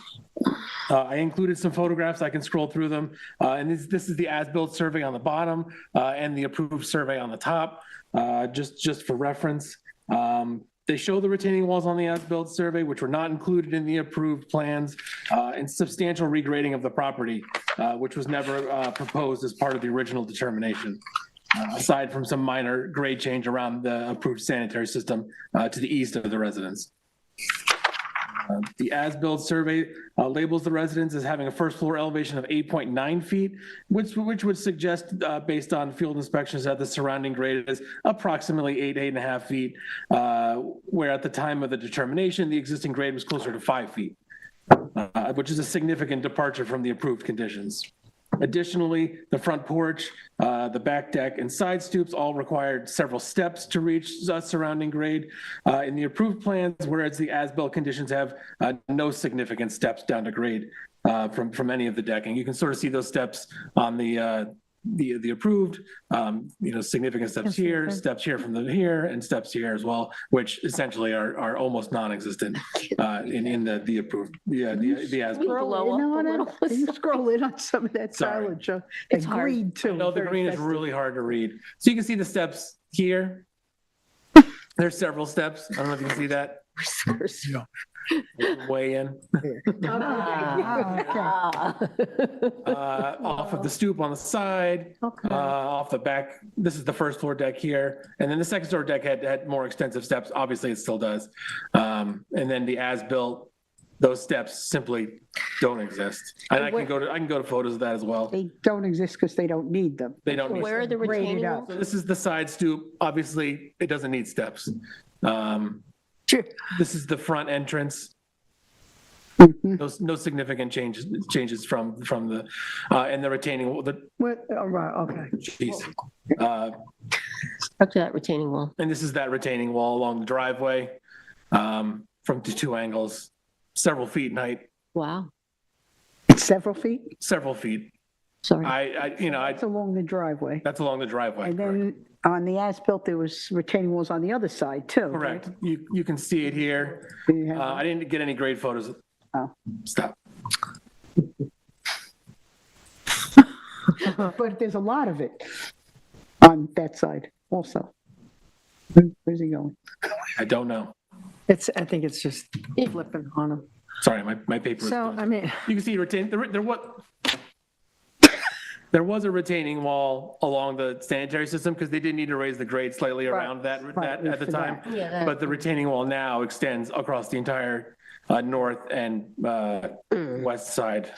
I included some photographs. I can scroll through them. And this is the as-built survey on the bottom and the approved survey on the top, just for reference. They show the retaining walls on the as-built survey, which were not included in the approved plans, and substantial regrading of the property, which was never proposed as part of the original determination, aside from some minor grade change around the approved sanitary system to the east of the residence. The as-built survey labels the residence as having a first floor elevation of 8.9 feet, which would suggest, based on field inspections, that the surrounding grade is approximately 8.5 feet, where at the time of the determination, the existing grade was closer to 5 feet, which is a significant departure from the approved conditions. Additionally, the front porch, the back deck, and side stoops all required several steps to reach surrounding grade in the approved plans, whereas the as-built conditions have no significant steps down to grade from any of the decking. You can sort of see those steps on the approved, significant steps here from here, and steps here as well, which essentially are almost non-existent in the approved, the as-built. Blow up a little. Can you scroll in on some of that Sorry. silage? It's hard. Agreed to. No, the Very green is festive. really hard to read. So you can see the steps here. There's several steps. I don't know if you can see that. Way in. Off of the stoop on the side, Okay. off the back. This is the first floor deck here. And then the second floor deck had more extensive steps. Obviously, it still does. And then the as-built, those steps simply don't exist. And I can go to photos of that as well. They don't exist because they don't need them. They don't need Where are the Grade it retaining up. walls? So this is the side stoop. Obviously, it doesn't need steps. Sure. This is the front entrance. No significant changes from the, and the retaining wall, What, oh, right, okay. geez. Up to that retaining wall. And this is that retaining wall along the driveway, from the two angles, several feet in height, Wow, It's several feet? several feet. sorry. It's along the driveway. That's along the driveway. And Correct. then on the as-built, there was retaining walls on the other side too. right? Correct. You can see it here. Do you have- I didn't get any grade photos. Oh. Stop. But there's a lot of it on that side also. Where's he going? I don't know. I think it's just flipping on them. Sorry, my paper is. So, I mean, You can see there was a retaining wall along the sanitary system because they did need to raise the grade slightly around that right, at the for time. that. Yeah, that- But the retaining wall now extends across the entire north and west side.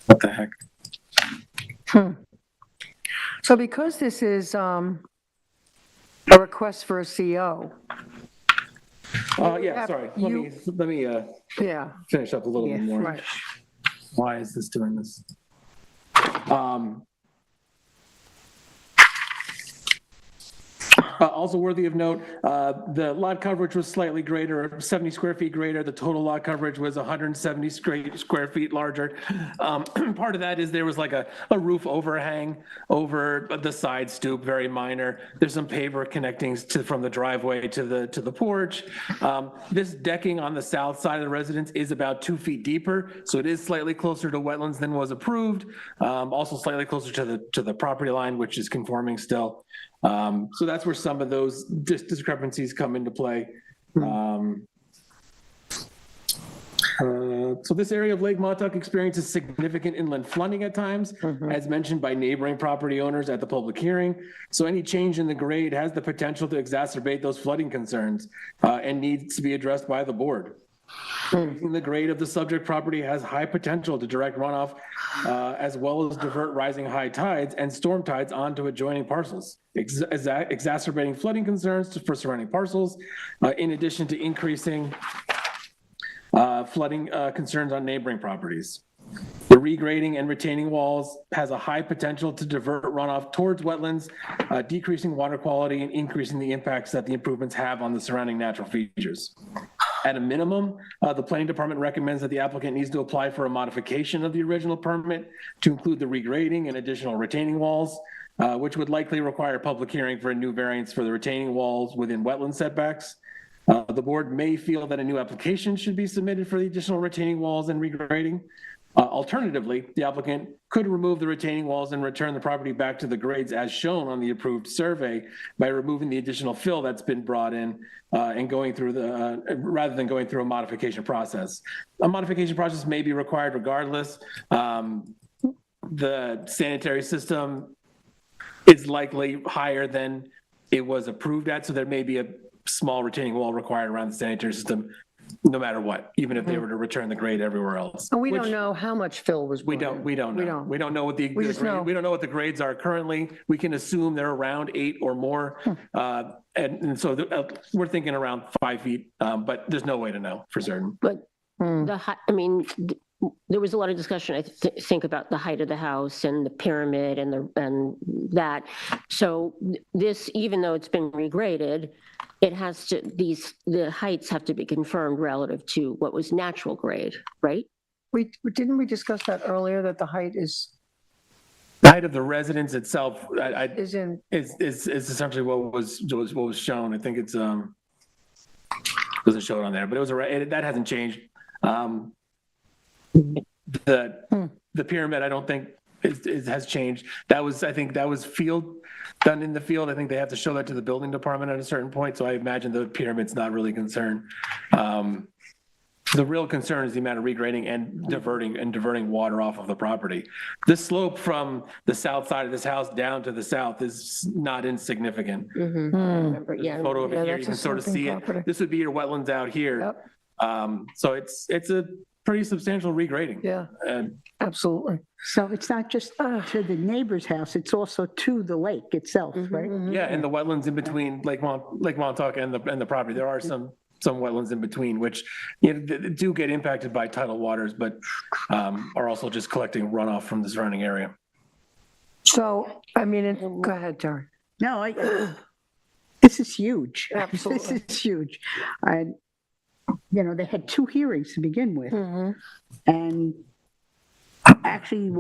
What the heck? so because this is a request for a CO, Yeah, sorry. Let me yeah, finish up a little bit more. right. Why is this doing this? Also worthy of note, the lot coverage was slightly greater, 70 square feet greater. The total lot coverage was 170 square feet larger. Part of that is there was like a roof overhang over the side stoop, very minor. There's some paver connecting from the driveway to the porch. This decking on the south side of the residence is about 2 feet deeper, so it is slightly closer to wetlands than was approved. Also slightly closer to the property line, which is conforming still. So that's where some of those discrepancies come into play. So this area of Lake Montauk experiences significant inland flooding at times, as mentioned by neighboring property owners at the public hearing. So any change in the grade has the potential to exacerbate those flooding concerns and needs to be addressed by the board. The grade of the subject property has high potential to direct runoff as well as divert rising high tides and storm tides onto adjoining parcels, exacerbating flooding concerns for surrounding parcels, in addition to increasing flooding concerns on neighboring properties. The regrading and retaining walls has a high potential to divert runoff towards wetlands, decreasing water quality and increasing the impacts that the improvements have on the surrounding natural features. At a minimum, the planning department recommends that the applicant needs to apply for a modification of the original permit to include the regrading and additional retaining walls, which would likely require a public hearing for a new variance for the retaining walls within wetland setbacks. The board may feel that a new application should be submitted for the additional retaining walls and regrading. Alternatively, the applicant could remove the retaining walls and return the property back to the grades as shown on the approved survey by removing the additional fill that's been brought in and going through rather than going through a modification process. A modification process may be required regardless. The sanitary system is likely higher than it was approved at, so there may be a small retaining wall required around the sanitary system no matter what, even if they were to return the grade everywhere else. And we don't know how much fill was We brought in. don't know. We don't know what the We just know. we don't know what the grades are currently. We can assume they're around 8 or more. And so we're thinking around 5 feet, but there's no way to know for certain. But there was a lot of discussion, I think, about the height of the house and the pyramid and that. So this, even though it's been regraded, it has to, the heights have to be confirmed relative to what was natural grade, right? Didn't we discuss that earlier, that the height is The height of the residence itself in, is essentially what was shown. I think it's doesn't show it on there, but it was that hasn't changed. The pyramid, I don't think has changed. I think that was done in the field. I think they have to show that to the building department at a certain point. So I imagine the pyramid's not really concerned. The real concern is the amount of regrading and diverting water off of the property. This slope from the south side of this house down to the south is not insignificant. Remember, yeah. Photo of it here, that's you can a sort of sloping see property. it. This would be your wetlands out here. Yep. So it's a pretty substantial regrading. Yeah, And absolutely. So it's not just to the neighbor's house, it's also to the lake itself, right? yeah, and the wetlands in between Lake Montauk and the property, there are some wetlands in between, which do get impacted by tidal waters, but are also just collecting runoff from the surrounding area. So, go ahead, Terry. No, this is huge. Absolutely. This is huge. They had 2 hearings to begin with. Mm-hmm. And actually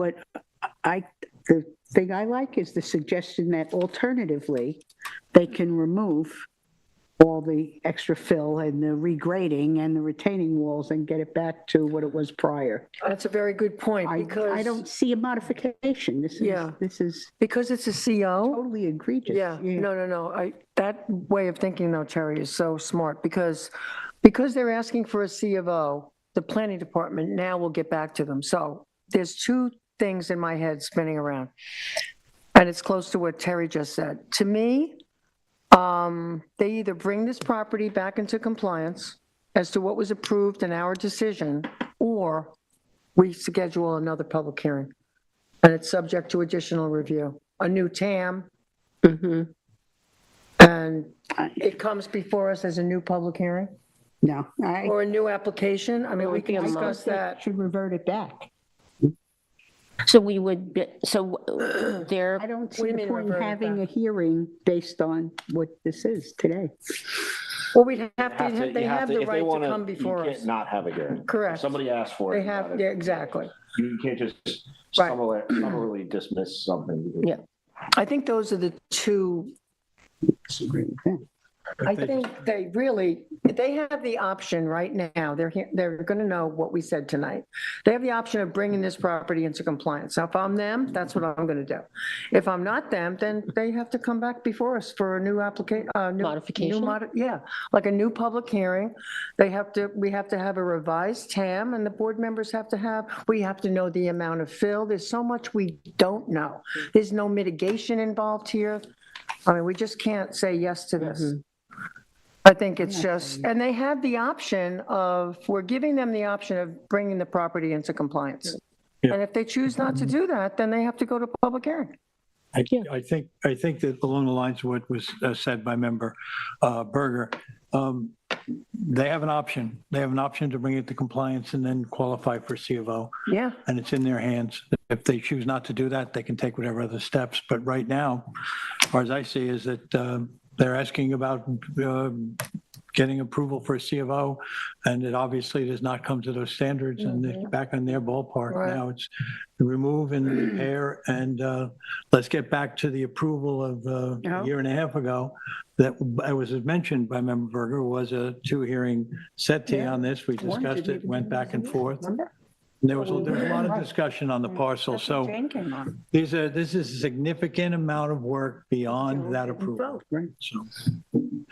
the thing I like is the suggestion that alternatively, they can remove all the extra fill and the regrading and the retaining walls and get it back to what it was prior. That's a very good point, I because don't see a modification. This is because it's a CO. totally egregious. Yeah, no. That way of thinking though, Terry, is so smart, because they're asking for a C of O, the planning department now will get back to them. So there's 2 things in my head spinning around, and it's close to what Terry just said. To me, they either bring this property back into compliance as to what was approved in our decision, or we schedule another public hearing, and it's subject to additional review, a new TAM. And it comes before us as a new public hearing No, or a new application. We can discuss that. should revert it back. So we would, there, I don't What do see you the mean point in revert it having back? a hearing based on what this is today. Well, we'd have Have to, to- they you have the if they right to wanna- come before You us. can't not have a hearing. Correct. If somebody asks for it. They you have, gotta- yeah, exactly. You can't just Right. summarily dismiss something. Yeah. I think those are the 2. Disagree with that. I think they have the option right now. They're going to know what we said tonight. They have the option of bringing this property into compliance. So if I'm them, that's what I'm going to do. If I'm not them, then they have to come back before us for a new application. Modification? Yeah, like a new public hearing. We have to have a revised TAM, and the board members we have to know the amount of fill. There's so much we don't know. There's no mitigation involved here. We just can't say yes to this. I think it's just, and they have the option we're giving them the option of bringing the property into compliance. Yeah. And if they choose not to do that, then they have to go to public hearing. I think that along the lines of what was said by member Berger, they have an option. They have an option to bring it to compliance and then qualify for C of O. Yeah, And it's in their hands. If they choose not to do that, they can take whatever other steps. But right now, as far as I see, is that they're asking about getting approval for a C of O, and it obviously does not come to those standards, and they're back on their ballpark. Right. Now it's remove and repair, and let's get back to the approval of Yeah. a year and a half ago that I was mentioned by Member Berger was a two-hearing set T on this. We discussed it, went back and forth. Remember? There was a lot of discussion on the parcel, so Jane came on. this is a significant amount of work beyond that approval. Right. So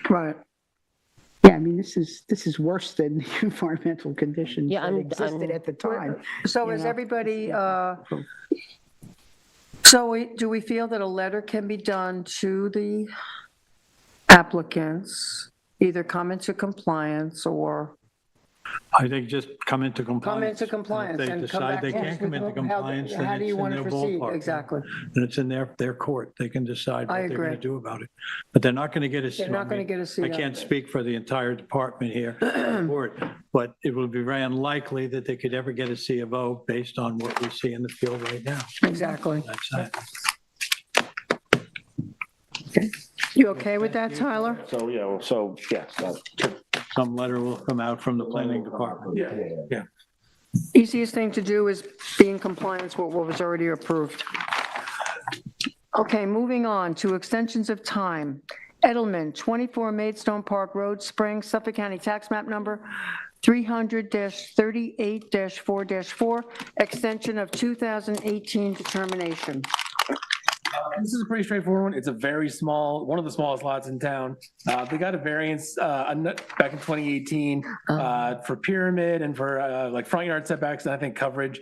Right. Yeah, I mean, this is worse than the environmental conditions Yeah, that I'm- existed at the time. So You is know. everybody, do we feel that a letter can be done to the applicants, either come into compliance or I think just come into compliance. come into compliance If and they come decide back? they to us can't come with into how- compliance, then How do it's you in want to their proceed? ballpark. Exactly. And it's in their court. They can decide I what they're going to agree. do about it. But they're not going to get a. They're not going to get a I CO. can't speak for the entire department here, board, but it will be very unlikely that they could ever get a C of O based on what we see in the field right now. Exactly. That's that. You okay with that, Tyler? So, yeah, well, so, yes, Some letter will come out from the planning department. Yeah. Easiest thing to do is be in compliance with what was already approved. Okay, moving on to extensions of time. Edelman, 24 Maidstone Park Road, Spring, Suffolk County Tax Map Number 300-38-4-4, extension of 2018 determination. This is a pretty straightforward one. It's a very small, one of the smallest lots in town. They got a variance back in 2018 for pyramid and for like front yard setbacks and I think coverage.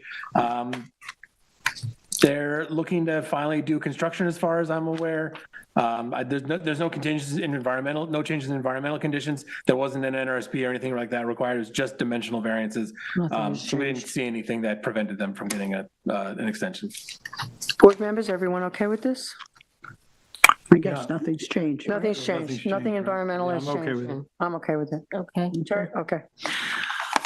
They're looking to finally do construction as far as I'm aware. There's no contingencies in environmental, no changes in environmental conditions. There wasn't an NRSP or anything like that required. It was just dimensional variances. So we didn't see anything that prevented them from getting an extension. Board members, everyone okay with this? I guess nothing's changed. right? Nothing's changed. Nothing environmental Yeah, has I'm okay changed. with it. I'm okay with it. Okay. Sorry, okay.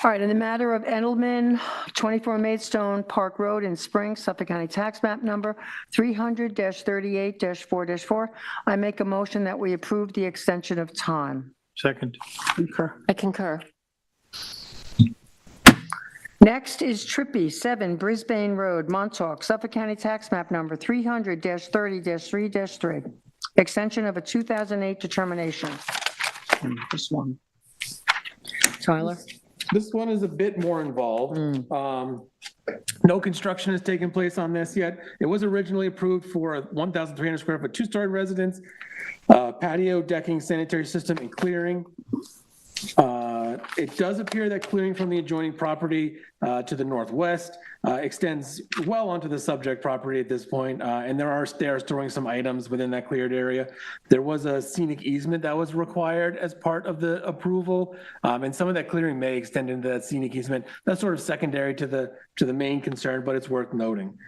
All right, in the matter of Edelman, 24 Maidstone Park Road in Spring, Suffolk County Tax Map Number 300-38-4-4, I make a motion that we approve the extension of time. Second. I concur. Next is Trippy, 7 Brisbane Road, Montauk, Suffolk County Tax Map Number 300-30-3-3, extension of a 2008 determination. This one. Tyler? This one is a bit more involved. No construction has taken place on this yet. It was originally approved for a 1,300 square foot two-story residence, patio, decking, sanitary system, and clearing. It does appear that clearing from the adjoining property to the northwest extends well onto the subject property at this point, and they are storing some items within that cleared area. There was a scenic easement that was required as part of the approval, and some of that clearing may extend into that scenic easement. That's sort of secondary to the main concern, but it's worth noting.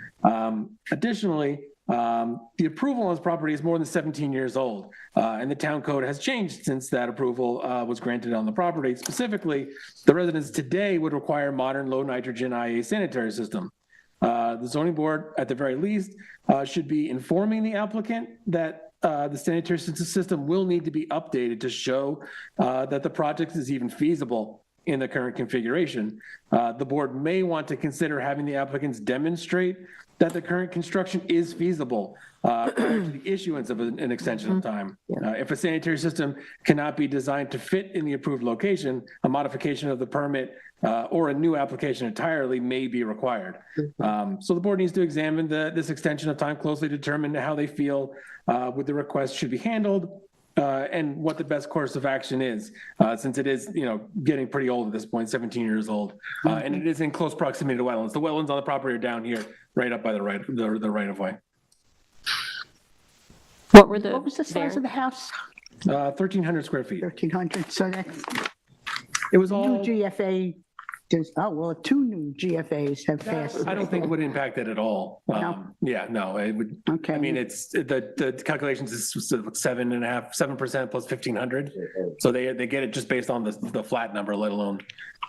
Additionally, the approval on this property is more than 17 years old, and the town code has changed since that approval was granted on the property. Specifically, the residents today would require modern low nitrogen IA sanitary system. The zoning board, at the very least, should be informing the applicant that the sanitary system will need to be updated to show that the project is even feasible in the current configuration. The board may want to consider having the applicants demonstrate that the current construction is feasible prior to the issuance of an extension of time. If a sanitary system cannot be designed to fit in the approved location, a modification of the permit or a new application entirely may be required. So the board needs to examine this extension of time closely, determine how they feel with the request should be handled, and what the best course of action is, since it is, getting pretty old at this point, 17 years old, and it is in close proximity to wetlands. The wetlands on the property are down here, right up by the right of way. What were the? What was the size of the house? 1,300 square feet. 1,300, so that's It was new all, GFA, two new GFAs have passed. I don't think it would impact it at all. Yeah, no, it would. Okay. I mean, it's the calculations is 7% plus 1,500. So they get it just based on the flat number, let alone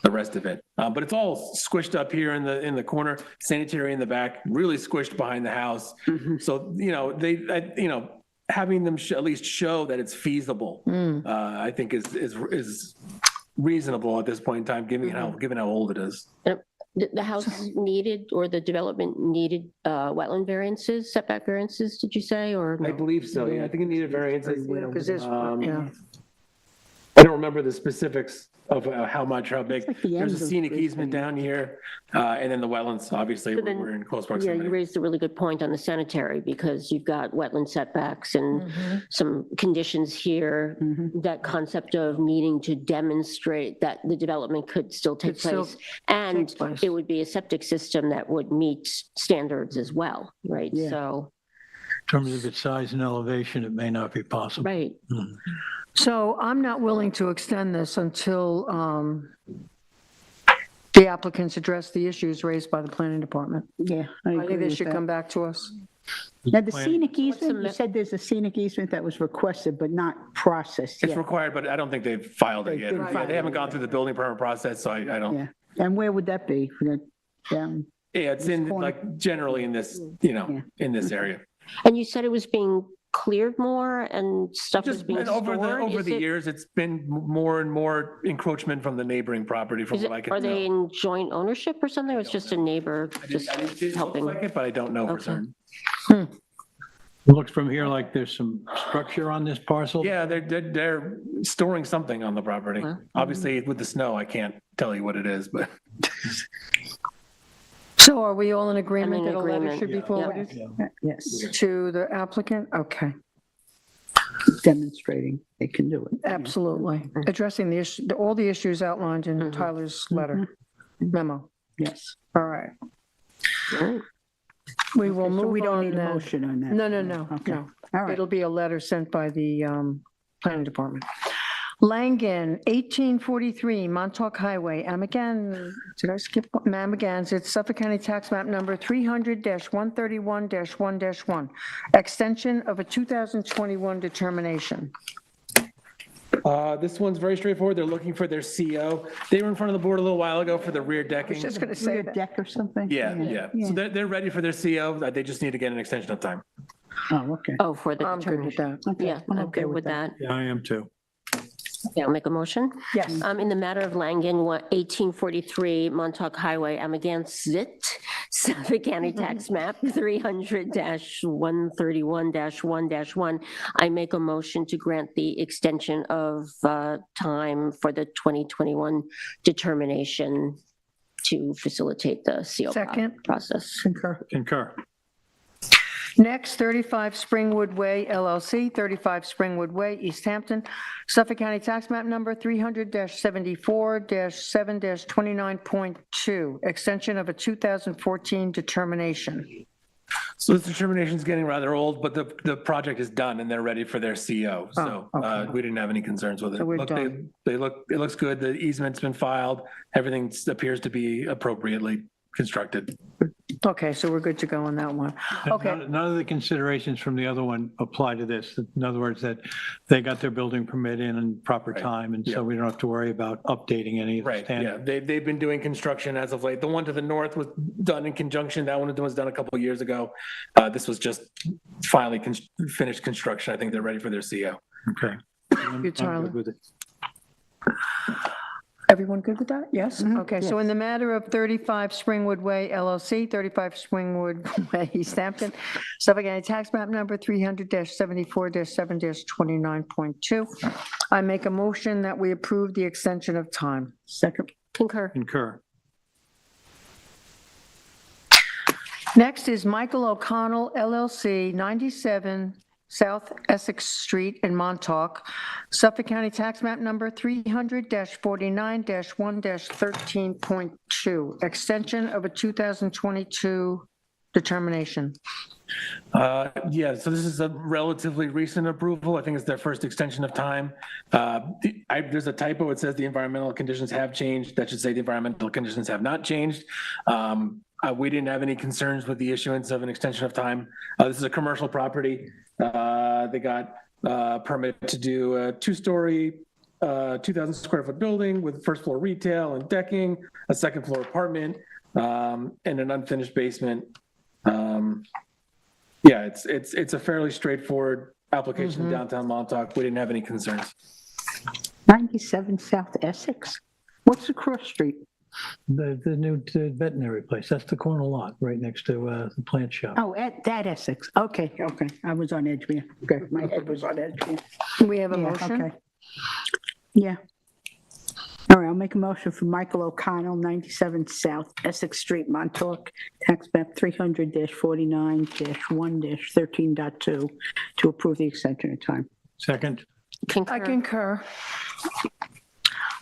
the rest of it. But it's all squished up here in the corner, sanitary in the back, really squished behind the house. So, having them at least show that it's feasible, I think is reasonable at this point in time, given how old it is. The house needed, or the development needed wetland variances, setback variances, did you say, or? I no? believe so, yeah. I think it needed variances. Because there's, yeah. I don't remember the specifics of how big. like the There's a end of scenic Brisbane. easement down here, and then the wetlands, obviously, So then- we're in close Yeah, proximity. you raised a really good point on the sanitary, because you've got wetland setbacks and some conditions here. That concept of needing to demonstrate that the development could still take Could still place. And take place. it would be a septic system that would meet standards as well, right? Yeah. So, In terms of its size and elevation, it may not be possible. right. So I'm not willing to extend this until the applicants address the issues raised by the planning department. Yeah, I I agree think they with should that. come back to us. Now, the Plan- scenic the easement, you me- said there's a scenic easement that was requested but not processed It's yet. required, but I don't think they've filed it They yet. didn't Yeah, file they haven't it gone yet. through the building permit process, so I don't. Yeah, and where would that be? Down, Yeah, it's in, corner. like, generally in this, Yeah. in this area. And you said it was being cleared more and stuff was Just being over stored? the years, it's been more and more encroachment from the neighboring property, from Is what it, I can are they tell. in joint ownership or something, or it's just a neighbor just I didn't- it helping? looks like it, but I don't know for Okay. certain. It looks from here like there's some structure on this parcel. Yeah, they're storing something on the property. Wow. Obviously, with the snow, I can't tell you what it is, but So are we all in agreement in that a letter agreement. should be Yeah. forwarded yes, to the applicant? Okay, demonstrating they can do it. absolutely. Addressing the issue, all the issues outlined in Tyler's letter, memo. Yes. All right. We will So move we don't on need a then. motion on that? No, Okay. no. All right. It'll be a letter sent by the planning department. Langen, 1843 Montauk Highway, Amagansett, did I skip one? Amagansett, it's Suffolk County Tax Map Number 300-131-1-1, extension of a 2021 determination. this one's very straightforward. They're looking for their CO. They were in front of the board a little while ago for the rear I was decking. just going to say Rear that. deck or something? Yeah. So they're ready for their CO. They just need to get an extension of time. Oh, okay. Oh, for the I'm good with determination. that. Okay, Yeah, I'm I'm okay good with that. Yeah, I am too. Okay, I'll make a motion. Yes. In the matter of Langen, 1843 Montauk Highway, Amagansett, Suffolk County Tax Map 300-131-1-1, I make a motion to grant the extension of time for the 2021 determination to facilitate the CO Second. process. Concur. Next, 35 Springwood Way LLC, 35 Springwood Way, East Hampton, Suffolk County Tax Map Number 300-74-7-29.2, extension of a 2014 determination. So this determination is getting rather old, but the project is done and they're ready for their CO. So Oh, okay. we didn't have any concerns with it. So we're Look, done. it looks good. The easement's been filed. Everything appears to be appropriately constructed. Okay, so we're good to go on that one. Okay. None of the considerations from the other one apply to this. In other words, that they got their building permit in proper Right. time, and so Yeah. we don't have to worry about updating any of the Right, standards. yeah, they've been doing construction as of late. The one to the north was done in conjunction, that one was done a couple of years ago. This was just finally finished construction. I think they're ready for their CO. Okay. I'm You, Tyler. good with it. Everyone good with that? Yes? Okay, so in the matter of 35 Springwood Way LLC, 35 Springwood Way, East Hampton, Suffolk County Tax Map Number 300-74-7-29.2, I make a motion that we approve the extension of time. Second. Concur. Concur. Next is Michael O'Connell LLC, 97 South Essex Street in Montauk, Suffolk County Tax Map Number 300-49-1-13.2, extension of a 2022 determination. Yeah, so this is a relatively recent approval. I think it's their first extension of time. There's a typo. It says the environmental conditions have changed. That should say the environmental conditions have not changed. We didn't have any concerns with the issuance of an extension of time. This is a commercial property. They got a permit to do a two-story, 2,000 square foot building with first floor retail and decking, a second floor apartment, and an unfinished basement. Yeah, it's a fairly straightforward application in downtown Montauk. We didn't have any concerns. 97 South Essex? What's the cross street? The new veterinary place, that's the corner lot right next to the plant shop. Oh, at that Essex. Okay. I was on Edgemere. Okay, my head was on Edgemere. We have a Yeah, motion? okay. Yeah. All right, I'll make a motion for Michael O'Connell, 97 South Essex Street, Montauk, tax map 300-49-1-13.2, to approve the extension of time. Second, I concur.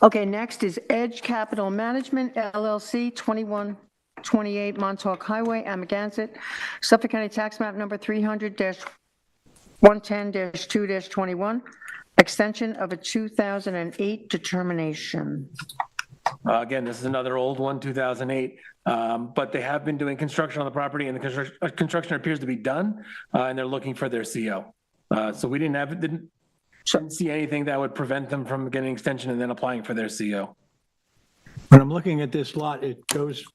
Okay, next is Edge Capital Management LLC, 2128 Montauk Highway, Amagansett, Suffolk County Tax Map Number 300-110-2-21, extension of a 2008 determination. Again, this is another old one, 2008, but they have been doing construction on the property, and the construction appears to be done, and they're looking for their CO. So we didn't see anything that would prevent them from getting an extension and then applying for their CO. when I'm looking at this lot, it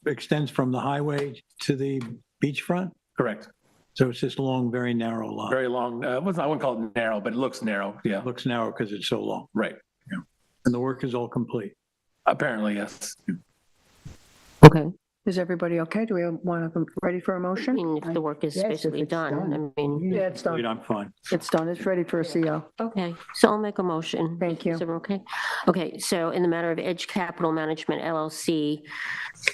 extends from the highway to the beachfront? Correct. So it's this long, very narrow lot. Very long, I wouldn't call it narrow, but it looks narrow, yeah, It looks narrow because it's so long. right. And the work is all complete. Apparently, yes. Okay. Is everybody okay? Do we want to, ready for a I motion? mean, if the work is Yes, if basically it's done, done. I mean, Yeah, it's Wait, done. I'm fine. It's done. It's ready for a CO. okay, so I'll make a motion. Thank you. Is everyone okay? Okay, so in the matter of Edge Capital Management LLC,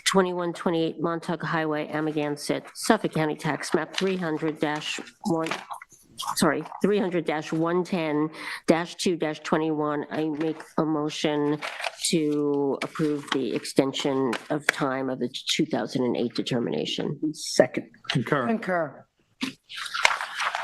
2128 Montauk Highway, Amagansett, Suffolk County Tax Map 300-110-2-21, I make a motion to approve the extension of time of the 2008 determination. Second. Concur. Concur.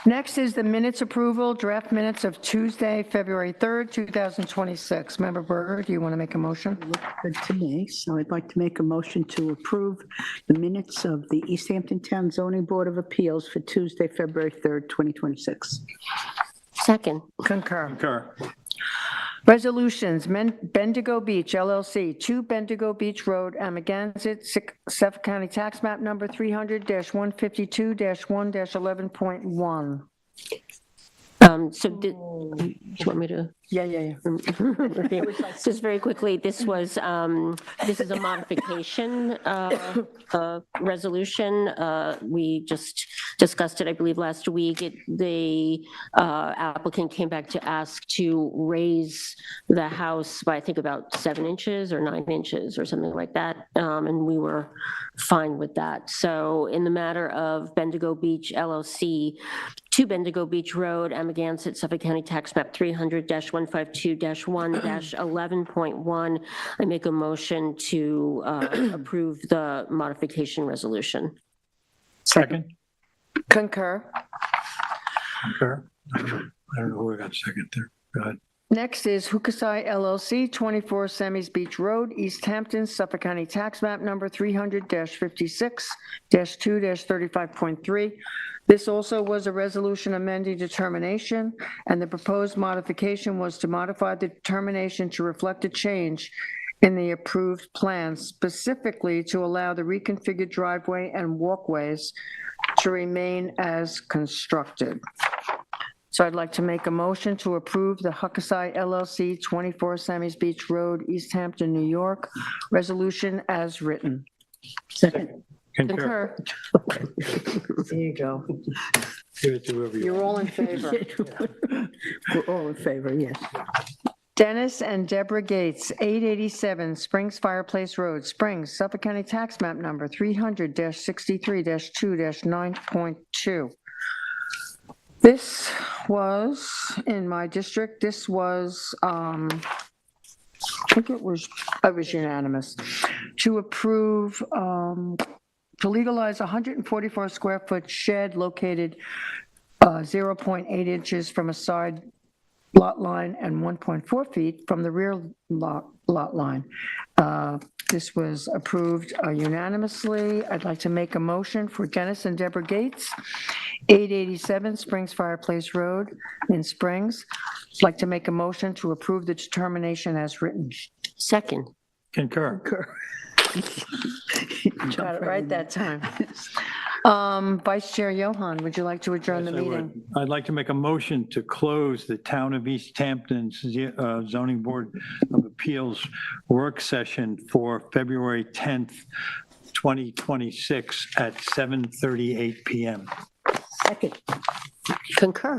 Next is the minutes approval, draft minutes of Tuesday, February 3rd, 2026. Member Berger, do you want to make a motion? Looks good to me, so I'd like to make a motion to approve the minutes of the East Hampton Town Zoning Board of Appeals for Tuesday, February 3rd, 2026. Second. Concur. Concur. Resolutions, Bendigo Beach LLC, 2 Bendigo Beach Road, Amagansett, Suffolk County Tax Map Number 300-152-1-11.1. So do you want me to? Yeah. Just very quickly, this is a modification resolution. We just discussed it, I believe, last week. The applicant came back to ask to raise the house by, I think, about 7 inches or 9 inches or something like that, and we were fine with that. So in the matter of Bendigo Beach LLC, 2 Bendigo Beach Road, Amagansett, Suffolk County Tax Map 300-152-1-11.1. I make a motion to approve the modification resolution. Second. Concur. Concur. I don't know who got second there. Go ahead. Next is Hookasai LLC, 24 Sammy's Beach Road, East Hampton, Suffolk County Tax Map Number 300-56-2-35.3. This also was a resolution amending determination, and the proposed modification was to modify the determination to reflect a change in the approved plan, specifically to allow the reconfigured driveway and walkways to remain as constructed. So I'd like to make a motion to approve the Hookasai LLC, 24 Sammy's Beach Road, East Hampton, New York, resolution as written. Second. Concur. Concur. There you go. Give it to whoever you You're want. all in favor. We're all in favor, yes. Dennis and Deborah Gates, 887 Springs Fireplace Road, Springs, Suffolk County Tax Map Number 300-63-2-9.2. This was, in my district, this was, I think it was unanimous, to approve, to legalize 144 square foot shed located 0.8 inches from a side lot line and 1.4 feet from the rear lot line. This was approved unanimously. I'd like to make a motion for Dennis and Deborah Gates, 887 Springs Fireplace Road in Springs. I'd like to make a motion to approve the determination as written. Second. Concur. Got it right that time. Vice Chair Johan, would you like to adjourn the Yes, I would. meeting? I'd like to make a motion to close the Town of East Hampton's Zoning Board of Appeals work session for February 10th, 2026 at 7:38 PM. Second. Concur.